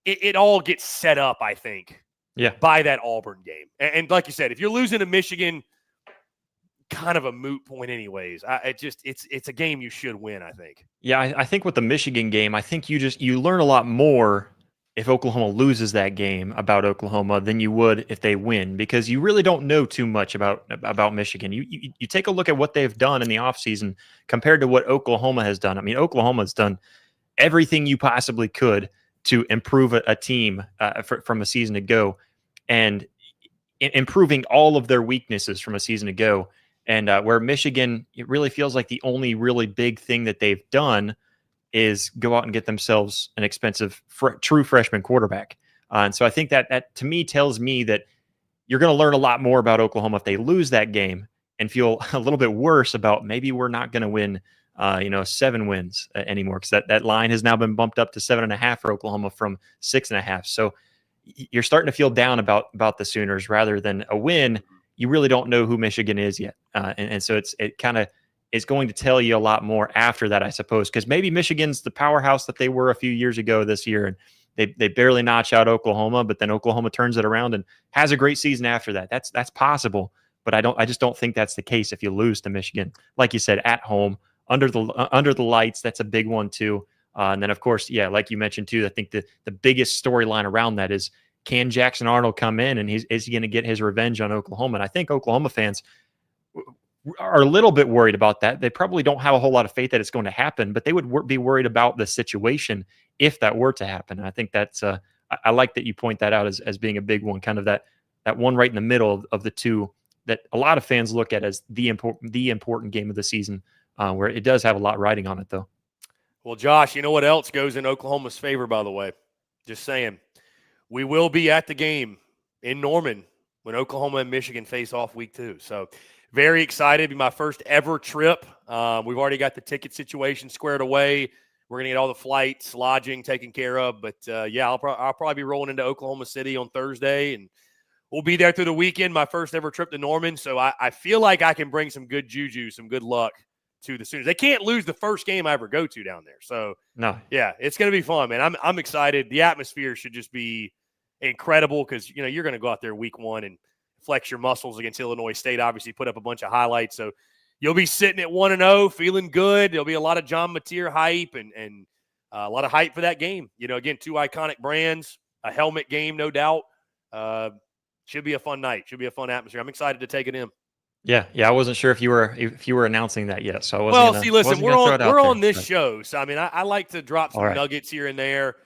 it all gets set up, I think, by that Auburn game. And like you said, if you're losing to Michigan, kind of a moot point anyways. It's a game you should win, I think. Yeah, I think with the Michigan game, I think you learn a lot more if Oklahoma loses that game about Oklahoma than you would if they win, because you really don't know too much about Michigan. You take a look at what they've done in the offseason compared to what Oklahoma has done. I mean, Oklahoma's done everything you possibly could to improve a team from a season ago, and improving all of their weaknesses from a season ago. And where Michigan, it really feels like the only really big thing that they've done is go out and get themselves an expensive true freshman quarterback. And so I think that to me tells me that you're going to learn a lot more about Oklahoma if they lose that game and feel a little bit worse about maybe we're not going to win, 7 wins anymore, because that line has now been bumped up to 7.5 for Oklahoma from 6.5. So you're starting to feel down about the Sooners rather than a win. You really don't know who Michigan is yet, and so it kind of is going to tell you a lot more after that, I suppose, because maybe Michigan's the powerhouse that they were a few years ago this year, and they barely notch out Oklahoma, but then Oklahoma turns it around and has a great season after that. That's possible, but I just don't think that's the case if you lose to Michigan, like you said, at home under the lights. That's a big one too. And then, of course, yeah, like you mentioned too, I think the biggest storyline around that is, can Jackson Arnold come in and is he going to get his revenge on Oklahoma? And I think Oklahoma fans are a little bit worried about that. They probably don't have a whole lot of faith that it's going to happen, but they would be worried about the situation if that were to happen. And I think that's I like that you point that out as being a big one, kind of that one right in the middle of the two that a lot of fans look at as the important game of the season, where it does have a lot riding on it, though. Well, Josh, you know what else goes in Oklahoma's favor, by the way? Just saying. We will be at the game in Norman when Oklahoma and Michigan face off week 2. So very excited. It'll be my first ever trip. We've already got the ticket situation squared away. We're going to get all the flights, lodging taken care of. But, I'll probably be rolling into Oklahoma City on Thursday, and we'll be there through the weekend, my first ever trip to Norman. So I feel like I can bring some good juju, some good luck to the Sooners. They can't lose the first game I ever go to down there. So, no, yeah, it's going to be fun, man. I'm excited. The atmosphere should just be incredible because, you're going to go out there week 1 and flex your muscles against Illinois State, obviously put up a bunch of highlights. So you'll be sitting at 1-0, feeling good. There'll be a lot of John Mateer hype and a lot of hype for that game. Again, 2 iconic brands, a helmet game, no doubt. Should be a fun night. Should be a fun atmosphere. I'm excited to take it in. Yeah. I wasn't sure if you were announcing that yet, so I wasn't. Well, listen, we're on this show, so I mean, I like to drop some nuggets here and there.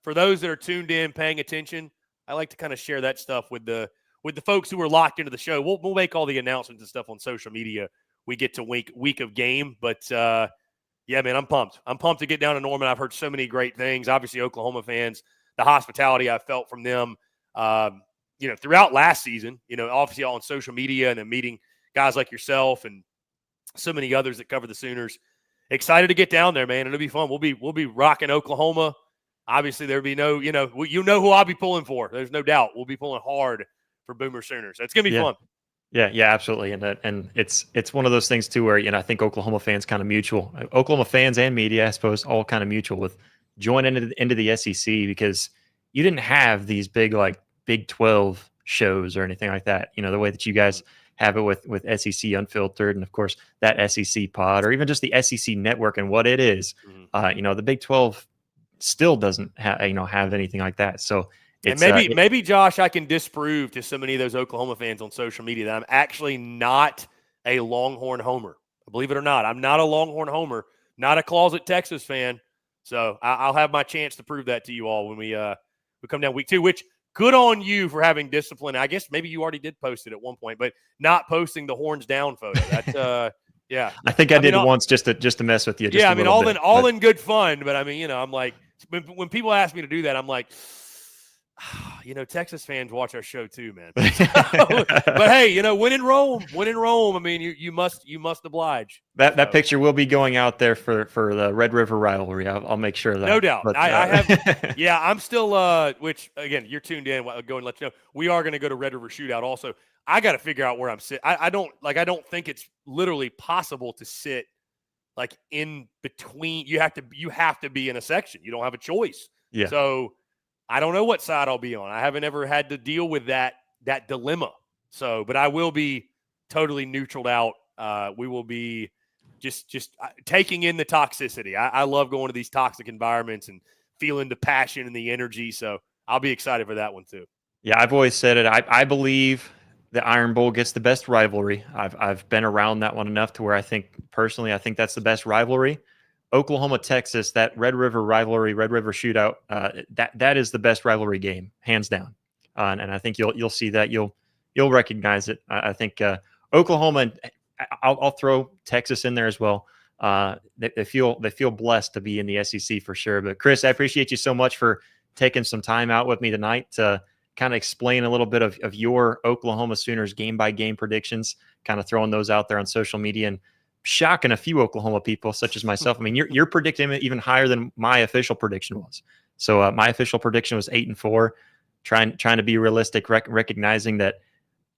For those that are tuned in, paying attention, I like to kind of share that stuff with the folks who are locked into the show. We'll make all the announcements and stuff on social media. We get to week of game, but yeah, man, I'm pumped. I'm pumped to get down to Norman. I've heard so many great things. Obviously, Oklahoma fans, the hospitality I felt from them, throughout last season. Obviously on social media and then meeting guys like yourself and so many others that cover the Sooners. Excited to get down there, man. It'll be fun. We'll be rocking Oklahoma. Obviously, there'll be no, who I'll be pulling for. There's no doubt. We'll be pulling hard for Boomer Sooners. So it's going to be fun. Yeah, absolutely. And it's one of those things, too, where, I think Oklahoma fans kind of mutual. Oklahoma fans and media, I suppose, all kind of mutual with joining into the SEC, because you didn't have these big, like, Big 12 shows or anything like that. The way that you guys have it with SEC Unfiltered and, of course, that SEC pod, or even just the SEC network and what it is. The Big 12 still doesn't have anything like that. So it's, and maybe Josh, I can disprove to so many of those Oklahoma fans on social media that I'm actually not a Longhorn homer. Believe it or not, I'm not a Longhorn homer, not a closet Texas fan. So I'll have my chance to prove that to you all when we come down week 2, which good on you for having discipline. I guess maybe you already did post it at one point, but not posting the horns down photo. That's yeah. I think I did it once just to mess with you. Yeah, I mean, all in good fun, but I mean, I'm like, when people ask me to do that, I'm like, Texas fans watch our show too, man. But hey, when in Rome, I mean, you must oblige. That picture will be going out there for the Red River rivalry. I'll make sure of that. No doubt. But, I have. Yeah, I'm still. Which again, you're tuned in. I'll go and let you know. We are going to go to Red River Shootout. Also, I got to figure out where I'm sitting. I don't think it's literally possible to sit like in between. You have to be in a section. You don't have a choice. Yeah. So I don't know what side I'll be on. I haven't ever had to deal with that dilemma. So, but I will be totally neutraled out. We will be just taking in the toxicity. I love going to these toxic environments and feeling the passion and the energy. So I'll be excited for that one too. Yeah, I've always said it. I believe the Iron Bowl gets the best rivalry. I've been around that one enough to where I think that's the best rivalry. Oklahoma, Texas, that Red River rivalry, Red River shootout, that is the best rivalry game, hands down. And I think you'll see that you'll recognize it. I think Oklahoma, and I'll throw Texas in there as well. They feel blessed to be in the SEC for sure. But Chris, I appreciate you so much for taking some time out with me tonight to kind of explain a little bit of your Oklahoma Sooners game by game predictions, kind of throwing those out there on social media and shocking a few Oklahoma people such as myself. I mean, you're predicting it even higher than my official prediction was. So my official prediction was 8-4, trying to be realistic, recognizing that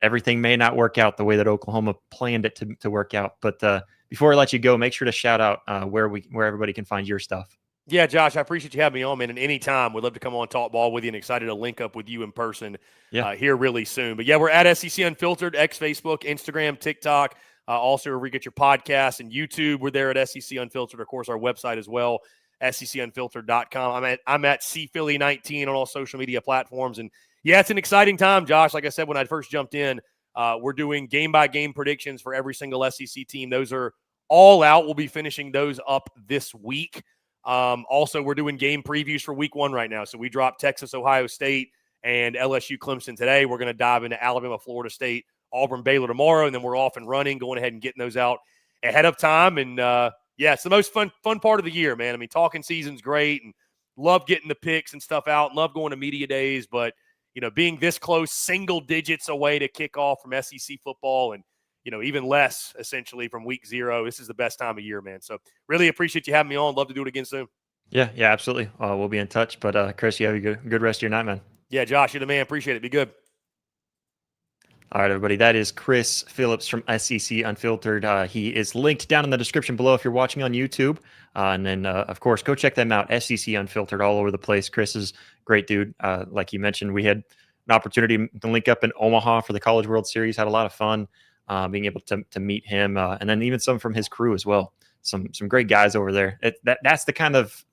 everything may not work out the way that Oklahoma planned it to work out. But before I let you go, make sure to shout out where everybody can find your stuff. Yeah, Josh, I appreciate you having me on, man. And anytime, we'd love to come on talk ball with you, and excited to link up with you in person here really soon. But yeah, we're at SEC Unfiltered, X, Facebook, Instagram, TikTok. Also, where you get your podcasts and YouTube, we're there at SEC Unfiltered. Of course, our website as well, secunfiltered.com. I'm at CPhilly19 on all social media platforms. And yeah, it's an exciting time, Josh. Like I said, when I first jumped in, we're doing game-by-game predictions for every single SEC team. Those are all out. We'll be finishing those up this week. Also, we're doing game previews for week 1 right now. So we dropped Texas, Ohio State, and LSU Clemson today. We're going to dive into Alabama, Florida State, Auburn, Baylor tomorrow, and then we're off and running, going ahead and getting those out ahead of time. And, yeah, it's the most fun part of the year, man. I mean, talking season's great, and love getting the picks and stuff out, love going to media days, but, you know, being this close, single digits away to kick off from SEC football and, you know, even less essentially from week 0. This is the best time of year, man. So really appreciate you having me on. Love to do it again soon. Yeah, absolutely. We'll be in touch. But Chris, you have a good rest of your night, man. Yeah, Josh, you're the man. Appreciate it. Be good. All right, everybody. That is Chris Phillips from SEC Unfiltered. He is linked down in the description below if you're watching on YouTube. And then, of course, go check them out. SEC Unfiltered all over the place. Chris is a great dude. Like you mentioned, we had an opportunity to link up in Omaha for the College World Series. Had a lot of fun being able to meet him, and then even some from his crew as well. Some great guys over there. That's the kind of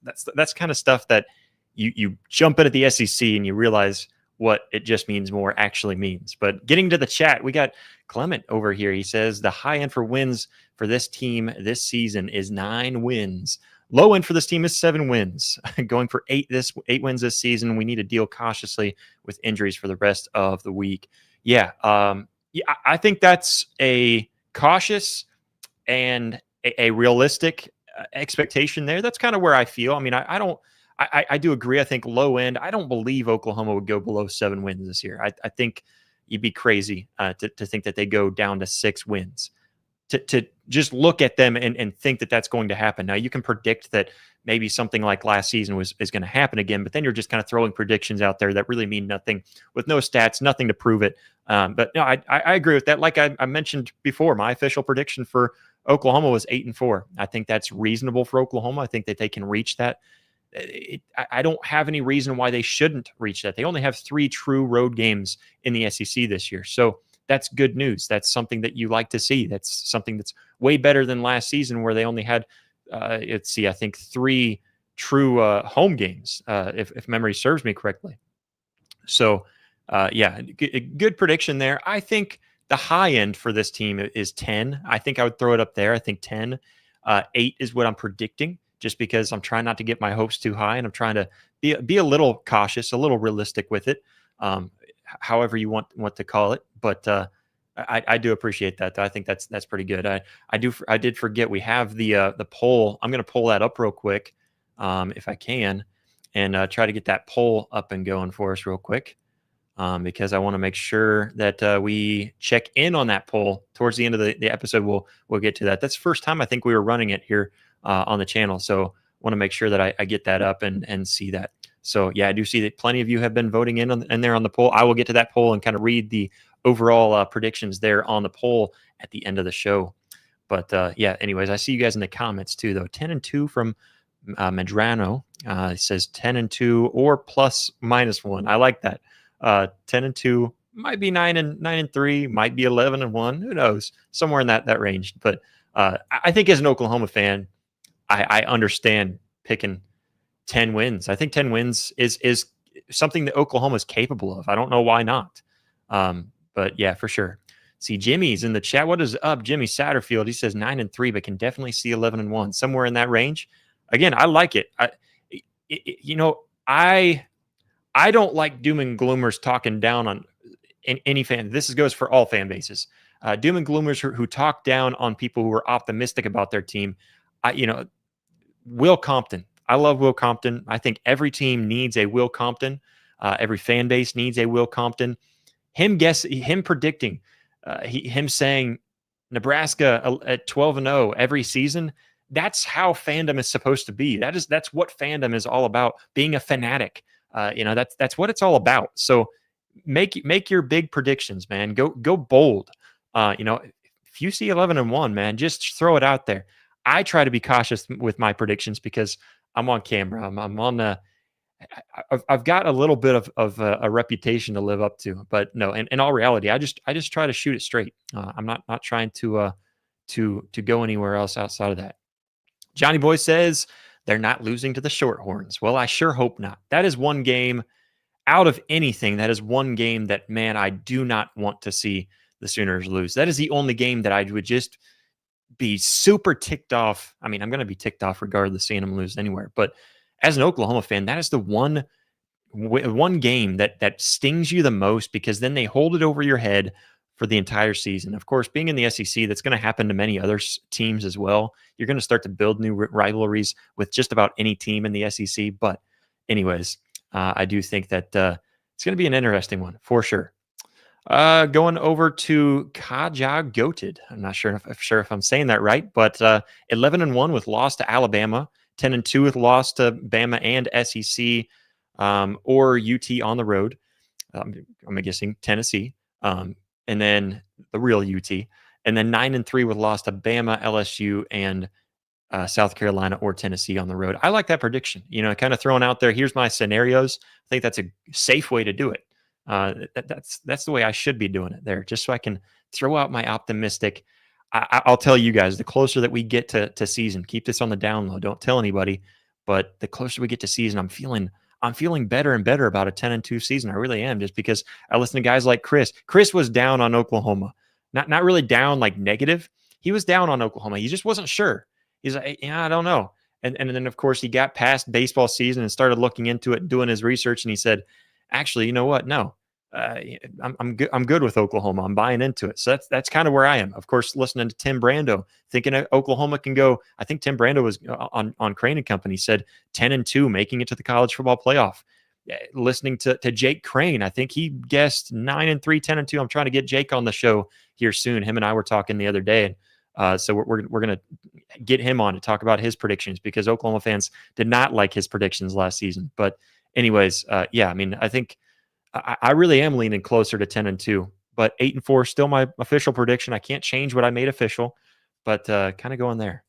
stuff that you jump into the SEC and you realize what it just means more actually means. But getting to the chat, we got Clement over here. He says the high end for wins for this team this season is 9 wins. Low end for this team is 7 wins. Going for 8 wins this season. We need to deal cautiously with injuries for the rest of the week. Yeah, I think that's a cautious and a realistic expectation there. That's kind of where I feel. I mean, I do agree. I think low end, I don't believe Oklahoma would go below 7 wins this year. I think you'd be crazy to think that they go down to 6 wins. To just look at them and think that that's going to happen. Now, you can predict that maybe something like last season is going to happen again, but then you're just kind of throwing predictions out there that really mean nothing with no stats, nothing to prove it. But no, I agree with that. Like I mentioned before, my official prediction for Oklahoma was 8-4. I think that's reasonable for Oklahoma. I think that they can reach that. I don't have any reason why they shouldn't reach that. They only have 3 true road games in the SEC this year. So that's good news. That's something that you like to see. That's something that's way better than last season where they only had, I think 3 true home games, if memory serves me correctly. So, good prediction there. I think the high end for this team is 10. I think I would throw it up there. I think 10. 8 is what I'm predicting, just because I'm trying not to get my hopes too high, and I'm trying to be a little cautious, a little realistic with it, however you want to call it. But I do appreciate that. I think that's pretty good. I did forget we have the poll. I'm going to pull that up real quick, if I can, and try to get that poll up and going for us real quick, because I want to make sure that we check in on that poll towards the end of the episode. We'll get to that. That's the first time I think we were running it here on the channel, so want to make sure that I get that up and see that. So yeah, I do see that plenty of you have been voting in there on the poll. I will get to that poll and kind of read the overall predictions there on the poll at the end of the show. But yeah, anyways, I see you guys in the comments too, though. 10-2 from Medrano. It says 10-2 or plus minus 1. I like that. 10-2 might be 9-3, might be 11-1. Who knows? Somewhere in that range. But I think as an Oklahoma fan, I understand picking 10 wins. I think 10 wins is something that Oklahoma is capable of. I don't know why not. But yeah, for sure. See, Jimmy's in the chat. What is up, Jimmy Satterfield? He says 9-3, but can definitely see 11-1, somewhere in that range. Again, I like it. I don't like doom and gloomers talking down on any fan. This goes for all fan bases. Doom and gloomers who talk down on people who are optimistic about their team. Will Compton. I love Will Compton. I think every team needs a Will Compton. Every fan base needs a Will Compton. Him predicting, him saying Nebraska at 12-0 every season. That's how fandom is supposed to be. That's what fandom is all about. Being a fanatic. That's what it's all about. So make your big predictions, man. Go bold. If you see 11-1, man, just throw it out there. I try to be cautious with my predictions because I'm on camera. I'm on the. I've got a little bit of a reputation to live up to, but no. In all reality, I just try to shoot it straight. I'm not trying to go anywhere else outside of that. Johnny Boy says they're not losing to the Shorthorns. Well, I sure hope not. That is one game out of anything. That is one game that, man, I do not want to see the Sooners lose. That is the only game that I would just be super ticked off. I mean, I'm going to be ticked off regardless seeing them lose anywhere. But as an Oklahoma fan, that is the one game that stings you the most, because then they hold it over your head for the entire season. Of course, being in the SEC, that's going to happen to many other teams as well. You're going to start to build new rivalries with just about any team in the SEC. But anyways, I do think that it's going to be an interesting one for sure. Going over to Kaja Goated. I'm not sure if I'm saying that right, but 11-1 with loss to Alabama, 10-2 with loss to Bama and SEC, or UT on the road. I'm guessing Tennessee, and then the real UT, and then 9-3 with loss to Bama, LSU, and South Carolina or Tennessee on the road. I like that prediction. Kind of throwing out there. Here's my scenarios. I think that's a safe way to do it. That's the way I should be doing it there, just so I can throw out my optimistic. I'll tell you guys, the closer that we get to season, keep this on the down low. Don't tell anybody, but the closer we get to season, I'm feeling better and better about a 10-2 season. I really am, just because I listen to guys like Chris. Chris was down on Oklahoma, not really down like negative. He was down on Oklahoma. He just wasn't sure. He's like, yeah, I don't know. And then of course he got past baseball season and started looking into it, doing his research, and he said, actually, you know what? No. I'm good. I'm good with Oklahoma. I'm buying into it. So that's kind of where I am. Of course, listening to Tim Brando, thinking Oklahoma can go. I think Tim Brando was on Crane and Company, said 10-2, making it to the college football playoff. Listening to Jake Crane, I think he guessed 9-3, 10-2. I'm trying to get Jake on the show here soon. Him and I were talking the other day, so we're gonna get him on to talk about his predictions, because Oklahoma fans did not like his predictions last season. But anyways, yeah, I mean, I think I really am leaning closer to 10-2, but 8-4 still my official prediction. I can't change what I made official, but kind of going there.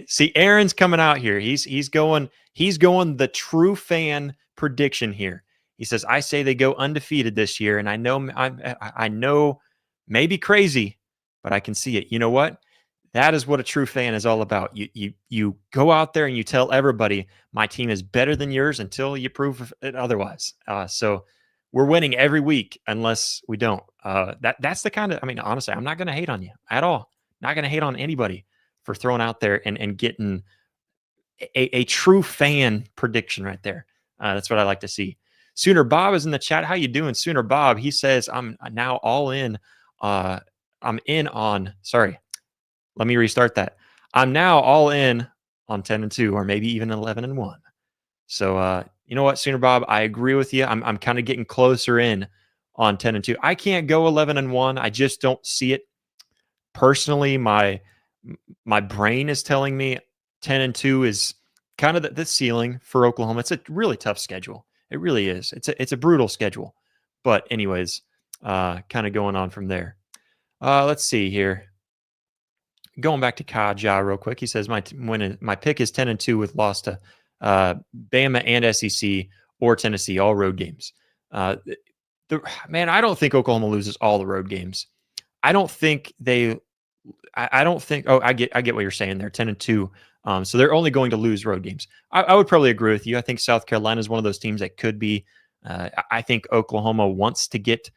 See, Aaron's coming out here. He's going the true fan prediction here. He says, I say they go undefeated this year, and I know maybe crazy, but I can see it. You know what? That is what a true fan is all about. You go out there and you tell everybody my team is better than yours until you prove it otherwise. So we're winning every week unless we don't. That's the kind of, I mean, honestly, I'm not going to hate on you at all. Not going to hate on anybody for throwing out there and getting a true fan prediction right there. That's what I like to see. Sooner Bob is in the chat. How you doing, Sooner Bob? He says, I'm now all in. Sorry. Let me restart that. I'm now all in on 10-2, or maybe even 11-1. So, you know what, Sooner Bob, I agree with you. I'm kind of getting closer in on 10-2. I can't go 11-1. I just don't see it. Personally, my brain is telling me 10-2 is kind of the ceiling for Oklahoma. It's a really tough schedule. It really is. It's a brutal schedule. But anyways, kind of going on from there. Let's see here. Going back to Kaja real quick, he says my pick is 10-2 with loss to Bama and SEC or Tennessee, all road games. Man, I don't think Oklahoma loses all the road games. I don't think. Oh, I get what you're saying there. 10-2 So they're only going to lose road games. I would probably agree with you. I think South Carolina is one of those teams that could be. I think Oklahoma wants to get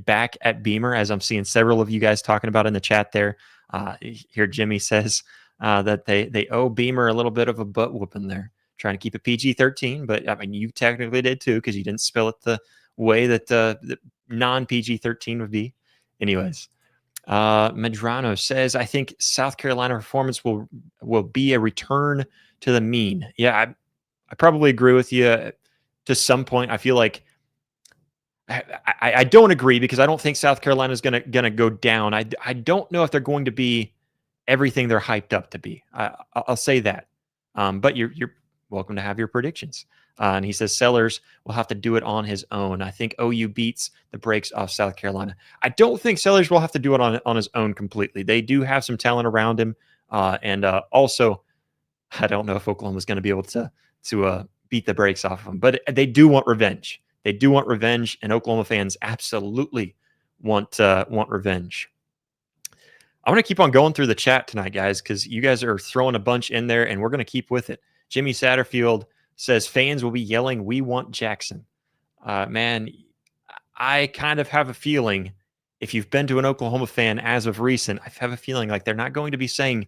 back at Beamer, as I'm seeing several of you guys talking about in the chat there. Here, Jimmy says that they owe Beamer a little bit of a butt whooping there, trying to keep it PG-13. But I mean, you technically did too, because you didn't spell it the way that the non-PG-13 would be. Anyways, Medrano says, I think South Carolina performance will be a return to the mean. Yeah, I probably agree with you to some point. I feel like I don't agree, because I don't think South Carolina is gonna go down. I don't know if they're going to be everything they're hyped up to be. I'll say that. But you're welcome to have your predictions. And he says Sellers will have to do it on his own. I think OU beats the brakes off South Carolina. I don't think Sellers will have to do it on his own completely. They do have some talent around him, and also I don't know if Oklahoma's going to be able to beat the brakes off of them. But they do want revenge. They do want revenge, and Oklahoma fans absolutely want revenge. I want to keep on going through the chat tonight, guys, because you guys are throwing a bunch in there, and we're going to keep with it. Jimmy Satterfield says fans will be yelling, "We want Jackson." Man, I kind of have a feeling, if you've been to an Oklahoma fan as of recent, I have a feeling like they're not going to be saying,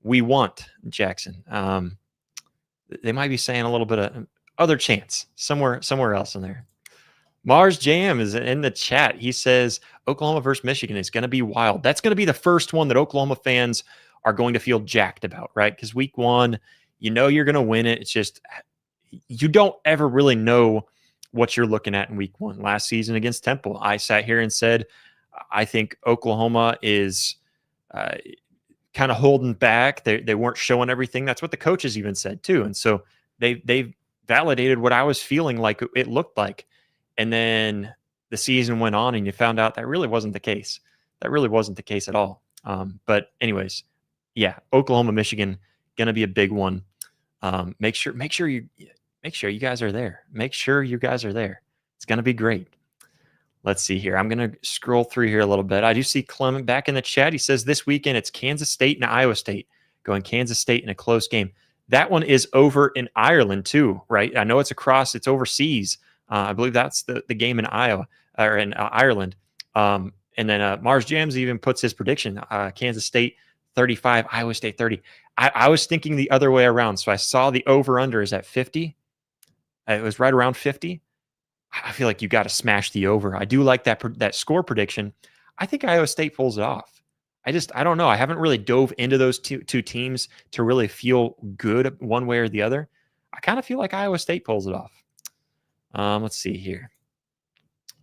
"We want Jackson." They might be saying a little bit of other chants somewhere else in there. Mars Jam is in the chat. He says Oklahoma versus Michigan is going to be wild. That's going to be the first one that Oklahoma fans are going to feel jacked about, right? Because week one, you know you're going to win it. It's just you don't ever really know what you're looking at in week one. Last season against Temple, I sat here and said, I think Oklahoma is kind of holding back. They weren't showing everything. That's what the coaches even said too. And so they validated what I was feeling like it looked like. And then the season went on, and you found out that really wasn't the case. That really wasn't the case at all. But anyways, yeah, Oklahoma, Michigan, gonna be a big one. Make sure you guys are there. Make sure you guys are there. It's gonna be great. Let's see here. I'm gonna scroll through here a little bit. I do see Clement back in the chat. He says this weekend it's Kansas State and Iowa State. Going Kansas State in a close game. That one is over in Ireland too, right? I know it's overseas. I believe that's the game in Iowa or in Ireland. And then Mars Jams even puts his prediction: Kansas State 35, Iowa State 30. I was thinking the other way around. So I saw the over/under is at 50. It was right around 50. I feel like you got to smash the over. I do like that score prediction. I think Iowa State pulls it off. I don't know. I haven't really dove into those two teams to really feel good one way or the other. I kind of feel like Iowa State pulls it off. Let's see here.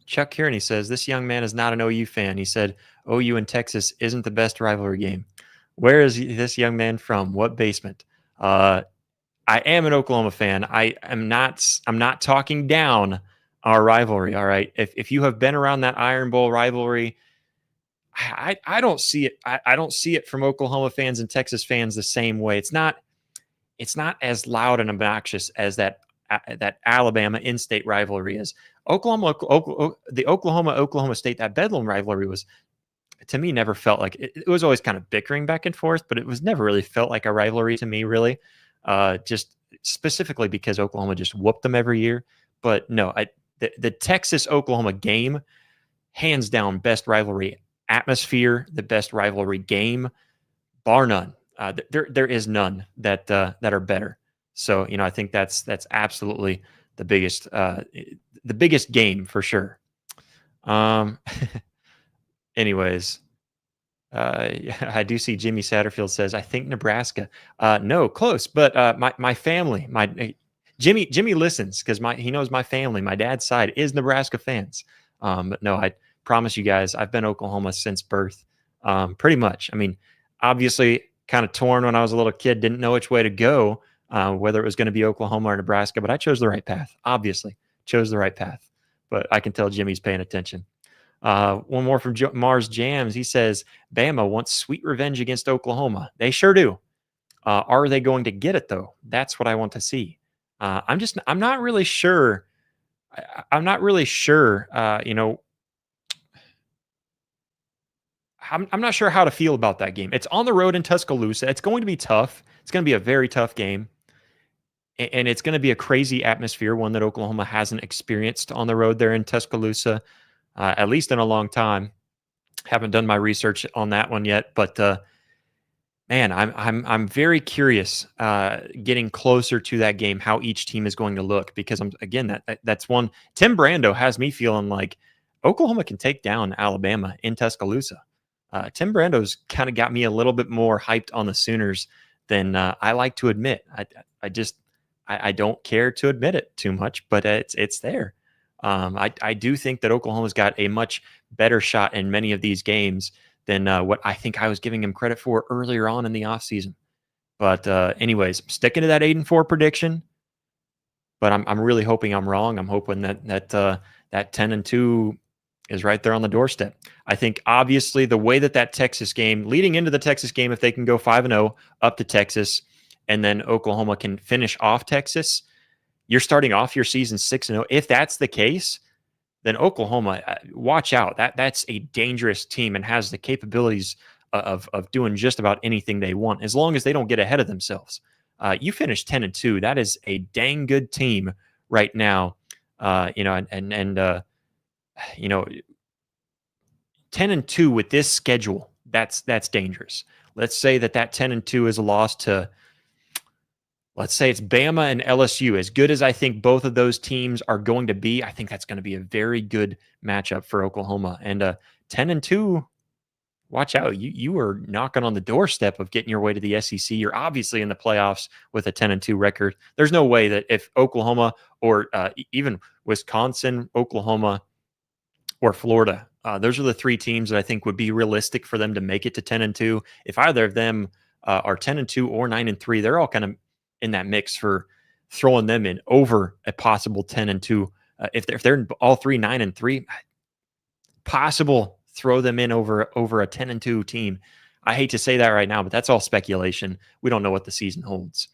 Chuck Kearney says, this young man is not an OU fan. He said, OU and Texas isn't the best rivalry game. Where is this young man from? What basement? I am an Oklahoma fan. I'm not talking down our rivalry. All right. If you have been around that Iron Bowl rivalry, I don't see it. I don't see it from Oklahoma fans and Texas fans the same way. It's not as loud and obnoxious as that Alabama in-state rivalry is. The Oklahoma State, that Bedlam rivalry was, to me, never felt like it was always kind of bickering back and forth, but it was never really felt like a rivalry to me, really. Just specifically because Oklahoma just whooped them every year. But no, the Texas Oklahoma game, hands down, best rivalry atmosphere, the best rivalry game, bar none. There is none that are better. So I think that's absolutely the biggest game for sure. Anyways, I do see Jimmy Satterfield says, I think Nebraska. No, close, but my family, Jimmy listens because he knows my family. My dad's side is Nebraska fans. But no, I promise you guys, I've been Oklahoma since birth. Pretty much. I mean, obviously, kind of torn when I was a little kid, didn't know which way to go, whether it was going to be Oklahoma or Nebraska, but I chose the right path. Obviously, chose the right path. But I can tell Jimmy's paying attention. One more from Mars Jams. He says, Bama wants sweet revenge against Oklahoma. They sure do. Are they going to get it, though? That's what I want to see. I'm not really sure. I'm not really sure, I'm not sure how to feel about that game. It's on the road in Tuscaloosa. It's going to be tough. It's going to be a very tough game. And it's going to be a crazy atmosphere, one that Oklahoma hasn't experienced on the road there in Tuscaloosa, at least in a long time. Haven't done my research on that one yet, but man, I'm very curious getting closer to that game, how each team is going to look, because that's one. Tim Brando has me feeling like Oklahoma can take down Alabama in Tuscaloosa. Tim Brando's kind of got me a little bit more hyped on the Sooners than I like to admit. I don't care to admit it too much, but it's there. I do think that Oklahoma's got a much better shot in many of these games than what I think I was giving him credit for earlier on in the offseason. But anyways, I'm sticking to that 8-4 prediction. But I'm really hoping I'm wrong. I'm hoping that 10-2 is right there on the doorstep. I think obviously the way that Texas game, leading into the Texas game, if they can go 5-0 up to Texas, and then Oklahoma can finish off Texas, you're starting off your season 6-0. If that's the case, then Oklahoma, watch out. That's a dangerous team and has the capabilities of doing just about anything they want, as long as they don't get ahead of themselves. You finish 10-2. That is a dang good team right now. 10-2 with this schedule, that's dangerous. Let's say that 10-2 is a loss to, let's say it's Bama and LSU. As good as I think both of those teams are going to be, I think that's going to be a very good matchup for Oklahoma. And 10-2, watch out. You are knocking on the doorstep of getting your way to the SEC. You're obviously in the playoffs with a 10-2 record. There's no way that if Oklahoma or even Wisconsin, Oklahoma, or Florida, those are the three teams that I think would be realistic for them to make it to 10-2. If either of them are 10-2 or 9-3, they're all kind of in that mix for throwing them in over a possible 10-2. If they're all three 9-3, possible throw them in over a 10-2 team. I hate to say that right now, but that's all speculation. We don't know what the season holds.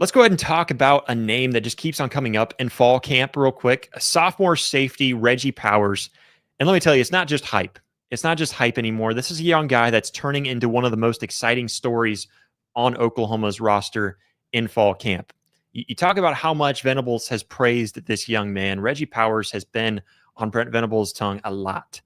Let's go ahead and talk about a name that just keeps on coming up in fall camp real quick. A sophomore safety, Reggie Powers. And let me tell you, it's not just hype. It's not just hype anymore. This is a young guy that's turning into one of the most exciting stories on Oklahoma's roster in fall camp. You talk about how much Venables has praised this young man. Reggie Powers has been on Brent Venables' tongue a lot.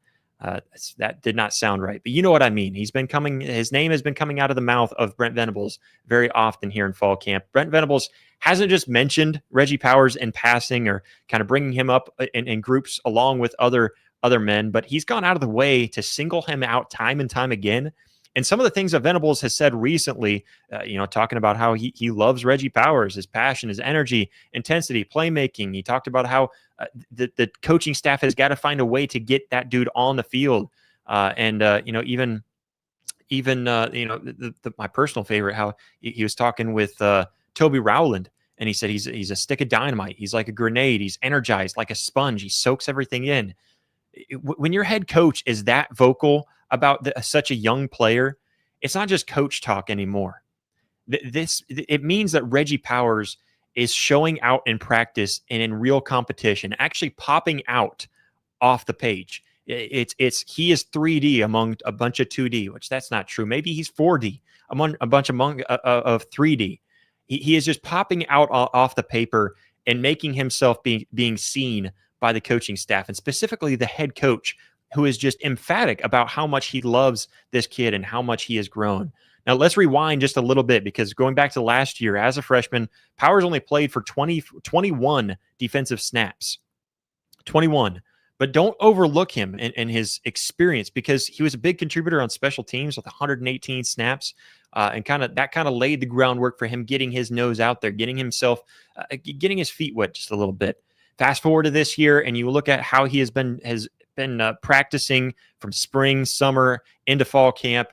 That did not sound right, but you know what I mean. His name has been coming out of the mouth of Brent Venables very often here in fall camp. Brent Venables hasn't just mentioned Reggie Powers in passing or kind of bringing him up in groups along with other men, but he's gone out of the way to single him out time and time again. And some of the things that Venables has said recently, talking about how he loves Reggie Powers, his passion, his energy, intensity, playmaking. He talked about how the coaching staff has got to find a way to get that dude on the field. My personal favorite, how he was talking with Toby Rowland, and he said he's a stick of dynamite. He's like a grenade. He's energized like a sponge. He soaks everything in. When your head coach is that vocal about such a young player, it's not just coach talk anymore. It means that Reggie Powers is showing out in practice and in real competition, actually popping out off the page. He is 3D among a bunch of 2D, which that's not true. Maybe he's 4D among a bunch of 3D. He is just popping out off the paper and making himself being seen by the coaching staff, and specifically the head coach, who is just emphatic about how much he loves this kid and how much he has grown. Now, let's rewind just a little bit, because going back to last year as a freshman, Powers only played for 21 defensive snaps. 21. But don't overlook him and his experience, because he was a big contributor on special teams with 118 snaps, and kind of laid the groundwork for him getting his nose out there, getting his feet wet just a little bit. Fast forward to this year, and you look at how he has been practicing from spring, summer into fall camp.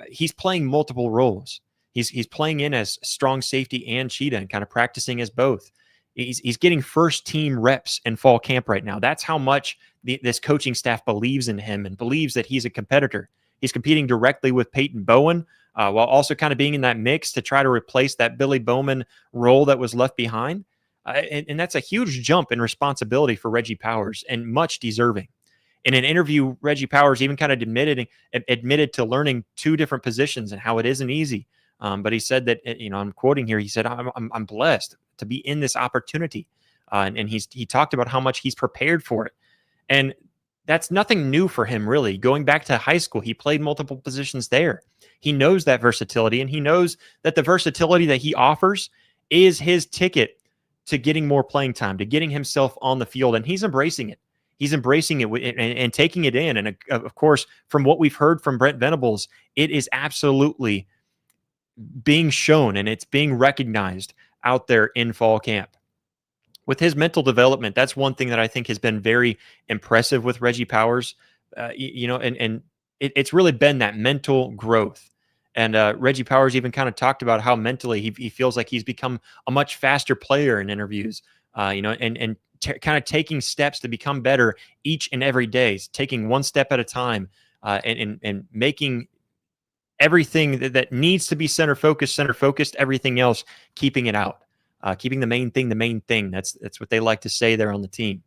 He's playing multiple roles. He's playing in as strong safety and cheetah, and kind of practicing as both. He's getting first team reps in fall camp right now. That's how much this coaching staff believes in him and believes that he's a competitor. He's competing directly with Peyton Bowen, while also kind of being in that mix to try to replace that Billy Bowman role that was left behind. And that's a huge jump in responsibility for Reggie Powers, and much deserving. In an interview, Reggie Powers even kind of admitted to learning 2 different positions and how it isn't easy. But he said that, I'm quoting here. He said, "I'm blessed to be in this opportunity," and he talked about how much he's prepared for it, and that's nothing new for him, really. Going back to high school, he played multiple positions there. He knows that versatility, and he knows that the versatility that he offers is his ticket to getting more playing time, to getting himself on the field, and he's embracing it. He's embracing it and taking it in. And of course, from what we've heard from Brent Venables, it is absolutely being shown and it's being recognized out there in fall camp. With his mental development, that's one thing that I think has been very impressive with Reggie Powers. It's really been that mental growth. And Reggie Powers even kind of talked about how mentally he feels like he's become a much faster player in interviews. And kind of taking steps to become better each and every day, taking one step at a time, and making everything that needs to be center focused, everything else, keeping it out, keeping the main thing. That's what they like to say there on the team.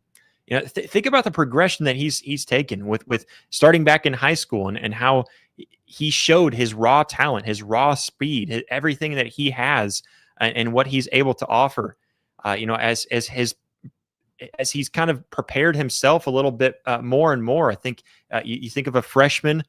Think about the progression that he's taken with starting back in high school and how he showed his raw talent, his raw speed, everything that he has, and what he's able to offer. As he's kind of prepared himself a little bit more and more. I think you think of a freshman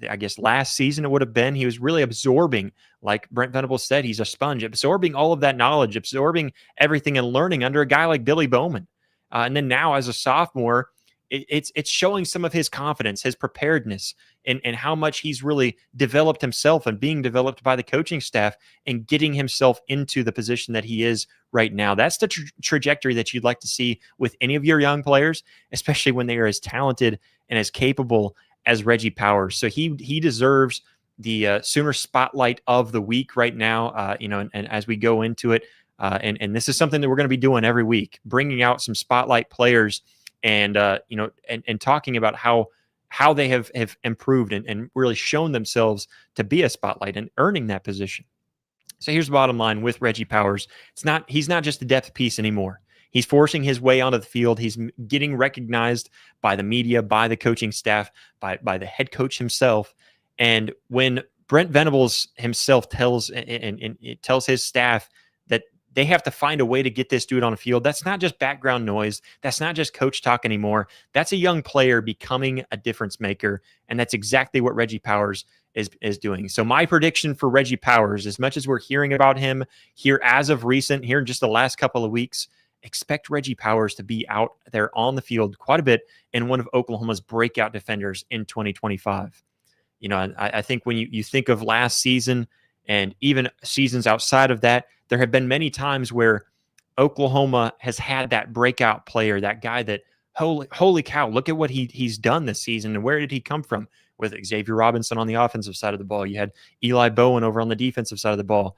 I guess last season it would have been, he was really absorbing, like Brent Venables said, he's a sponge, absorbing all of that knowledge, absorbing everything and learning under a guy like Billy Bowman. And then now as a sophomore, it's showing some of his confidence, his preparedness, and how much he's really developed himself and being developed by the coaching staff and getting himself into the position that he is right now. That's the trajectory that you'd like to see with any of your young players, especially when they are as talented and as capable as Reggie Powers. So he deserves the Sooner Spotlight of the week right now, and as we go into it, and this is something that we're going to be doing every week, bringing out some spotlight players and talking about how they have improved and really shown themselves to be a spotlight and earning that position. So here's the bottom line with Reggie Powers. He's not just a depth piece anymore. He's forcing his way onto the field. He's getting recognized by the media, by the coaching staff, by the head coach himself. And when Brent Venables himself tells his staff that they have to find a way to get this dude on the field, that's not just background noise. That's not just coach talk anymore. That's a young player becoming a difference maker. And that's exactly what Reggie Powers is doing. So my prediction for Reggie Powers, as much as we're hearing about him here as of recent, here in just the last couple of weeks, expect Reggie Powers to be out there on the field quite a bit and one of Oklahoma's breakout defenders in 2025. I think when you think of last season and even seasons outside of that, there have been many times where Oklahoma has had that breakout player, that guy that, holy cow, look at what he's done this season and where did he come from? With Xavier Robinson on the offensive side of the ball, you had Eli Bowen over on the defensive side of the ball.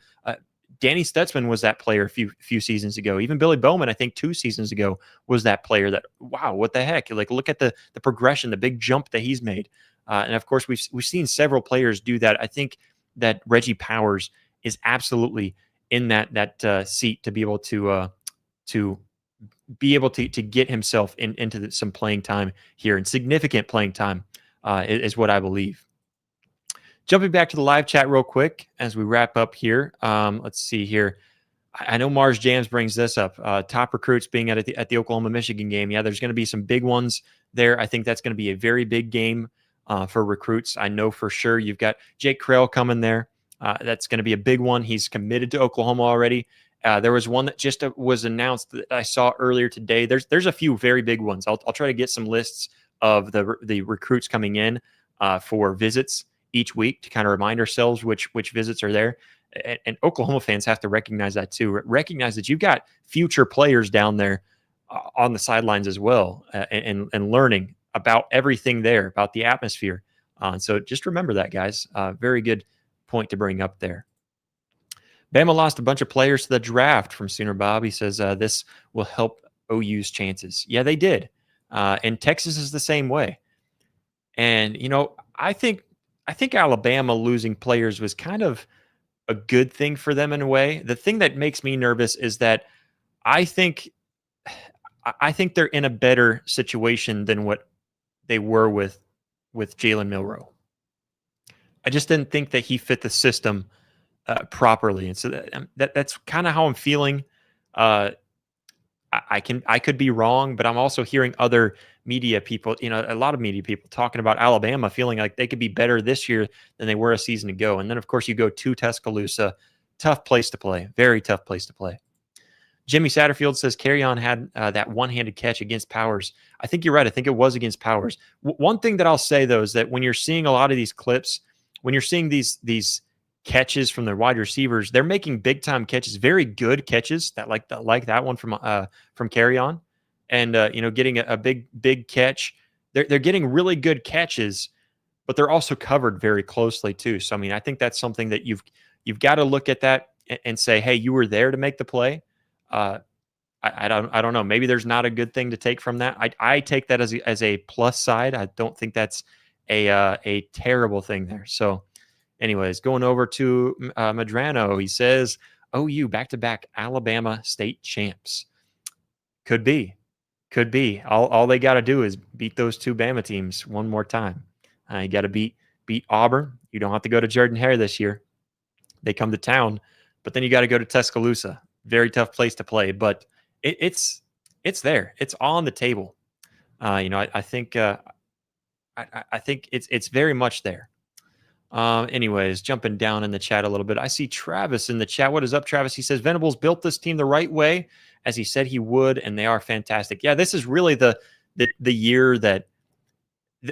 Danny Stutzman was that player a few seasons ago. Even Billy Bowman, I think 2 seasons ago, was that player that, wow, what the heck? Like, look at the progression, the big jump that he's made. And of course, we've seen several players do that. I think that Reggie Powers is absolutely in that seat to be able to get himself into some playing time here, and significant playing time is what I believe. Jumping back to the live chat real quick as we wrap up here. Let's see here. I know Mars Jams brings this up. Top recruits being at the Oklahoma-Michigan game. Yeah, there's going to be some big ones there. I think that's going to be a very big game for recruits. I know for sure you've got Jake Krell coming there. That's going to be a big one. He's committed to Oklahoma already. There was one that just was announced that I saw earlier today. There's a few very big ones. I'll try to get some lists of the recruits coming in for visits each week to kind of remind ourselves which visits are there. And Oklahoma fans have to recognize that too. Recognize that you've got future players down there on the sidelines as well, and learning about everything there, about the atmosphere. So just remember that, guys. Very good point to bring up there. Bama lost a bunch of players to the draft from Sooner Bob. He says this will help OU's chances. Yeah, they did. And Texas is the same way. And, I think Alabama losing players was kind of a good thing for them in a way. The thing that makes me nervous is that I think they're in a better situation than what they were with Jalen Milroe. I just didn't think that he fit the system properly, and so that's kind of how I'm feeling. I could be wrong, but I'm also hearing other media people, a lot of media people talking about Alabama feeling like they could be better this year than they were a season ago. And then, of course, you go to Tuscaloosa, tough place to play, very tough place to play. Jimmy Satterfield says Carry-On had that one-handed catch against Powers. I think you're right. I think it was against Powers. One thing that I'll say, though, is that when you're seeing a lot of these clips, when you're seeing these catches from the wide receivers, they're making big-time catches, very good catches, that like that one from Carry-On, and getting a big catch. They're getting really good catches, but they're also covered very closely too. So I mean, I think that's something that you've got to look at that and say, hey, you were there to make the play. I don't know. Maybe there's not a good thing to take from that. I take that as a plus side. I don't think that's a terrible thing there. So, anyways, going over to Madrano, he says, OU back-to-back Alabama state champs. Could be. All they got to do is beat those two Bama teams one more time. You got to beat Auburn. You don't have to go to Jordan-Hare this year. They come to town, but then you got to go to Tuscaloosa. Very tough place to play, but it's there. It's on the table. I think I think it's very much there. Anyways, jumping down in the chat a little bit, I see Travis in the chat. What is up, Travis? He says Venables built this team the right way, as he said he would, and they are fantastic. Yeah, this is really the year that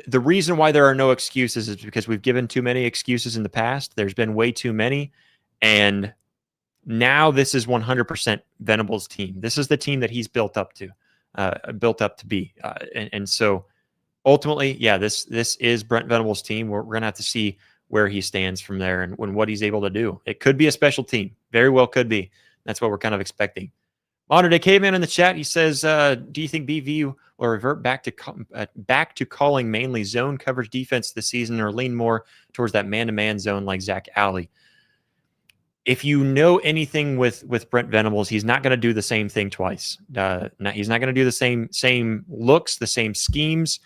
the reason why there are no excuses is because we've given too many excuses in the past. There's been way too many, and now this is 100% Venables' team. This is the team that he's built up to be, and so ultimately, yeah, this is Brent Venables' team. We're going to have to see where he stands from there and what he's able to do. It could be a special team. Very well could be. That's what we're kind of expecting. Modern Day Caveman in the chat, he says, do you think BV will revert back to calling mainly zone coverage defense this season or lean more towards that man-to-man zone like Zach Alley? If you know anything with Brent Venables, he's not going to do the same thing twice. He's not going to do the same looks, the same schemes,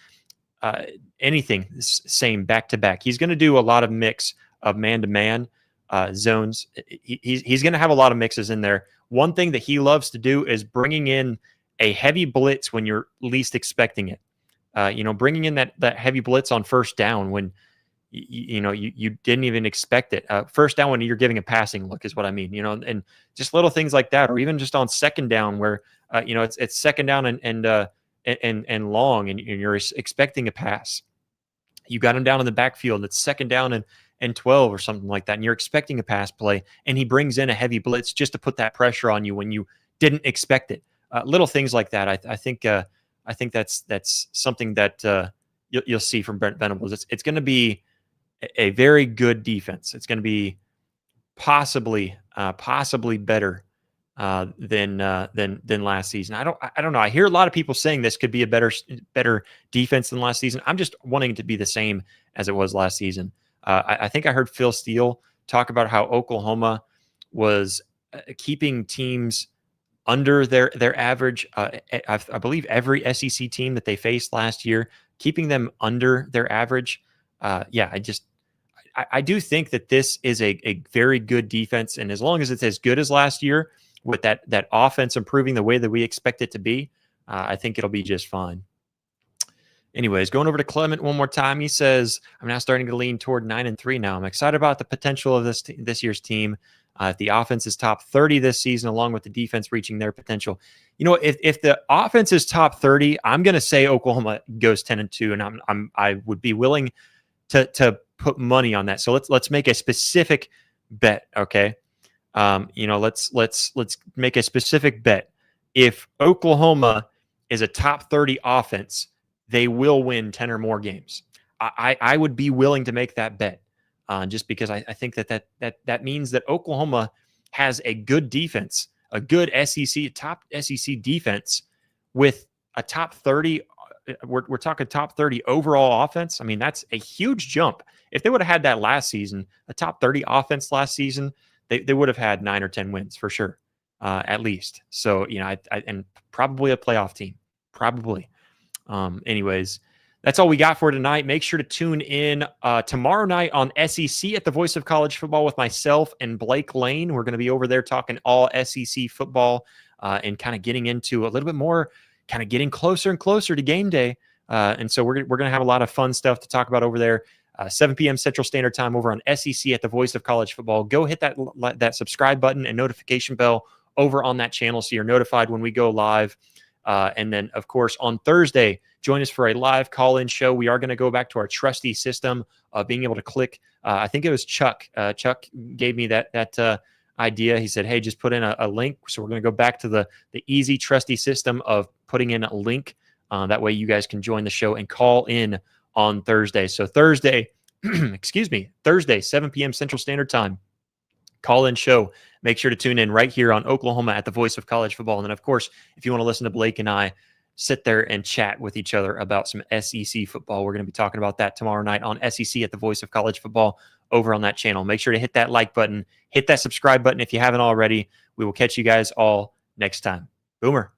anything same back-to-back. He's going to do a lot of mix of man-to-man zones. He's going to have a lot of mixes in there. One thing that he loves to do is bringing in a heavy blitz when you're least expecting it. Bringing in that heavy blitz on first down when you didn't even expect it. First down when you're giving a passing look is what I mean. And just little things like that, or even just on second down where it's second down and long, and you're expecting a pass. You got him down in the backfield. It's second down and 12 or something like that, and you're expecting a pass play, and he brings in a heavy blitz just to put that pressure on you when you didn't expect it. Little things like that. I think that's something that you'll see from Brent Venables. It's going to be a very good defense. It's going to be possibly better than last season. I don't know. I hear a lot of people saying this could be a better defense than last season. I'm just wanting it to be the same as it was last season. I think I heard Phil Steele talk about how Oklahoma was keeping teams under their average. I believe every SEC team that they faced last year, keeping them under their average. I do think that this is a very good defense, and as long as it's as good as last year, with that offense improving the way that we expect it to be, I think it'll be just fine. Anyways, going over to Clement one more time, he says, I'm now starting to lean toward 9-3 now. I'm excited about the potential of this year's team. If the offense is top 30 this season, along with the defense reaching their potential. If the offense is top 30, I'm going to say Oklahoma goes 10-2, and I would be willing to put money on that. So let's make a specific bet, okay? Let's make a specific bet. If Oklahoma is a top 30 offense, they will win 10 or more games. I would be willing to make that bet, just because I think that means that Oklahoma has a good defense, a good top SEC defense with a top 30. We're talking top 30 overall offense. I mean, that's a huge jump. If they would have had that last season, a top 30 offense last season, they would have had 9 or 10 wins for sure, at least. So, and probably a playoff team, probably. Anyways, That's all we got for tonight. Make sure to tune in tomorrow night on SEC at the Voice of College Football with myself and Blake Lane. We're going to be over there talking all SEC football and kind of getting into a little bit more, kind of getting closer and closer to game day. And so we're going to have a lot of fun stuff to talk about over there. 7 p.m. Central Standard Time over on SEC at the Voice of College Football. Go hit that subscribe button and notification bell over on that channel so you're notified when we go live. And then, of course, on Thursday, join us for a live call-in show. We are going to go back to our trusty system of being able to click. I think it was Chuck. Chuck gave me that idea. He said, hey, just put in a link. So we're going to go back to the easy, trusty system of putting in a link. That way you guys can join the show and call in on Thursday. So Thursday, Thursday, 7 p.m. Central Standard Time, call-in show. Make sure to tune in right here on Oklahoma at the Voice of College Football. And then, of course, if you want to listen to Blake and I sit there and chat with each other about some SEC football, we're going to be talking about that tomorrow night on SEC at the Voice of College Football over on that channel. Make sure to hit that like button, hit that subscribe button if you haven't already. We will catch you guys all next time. Boomer.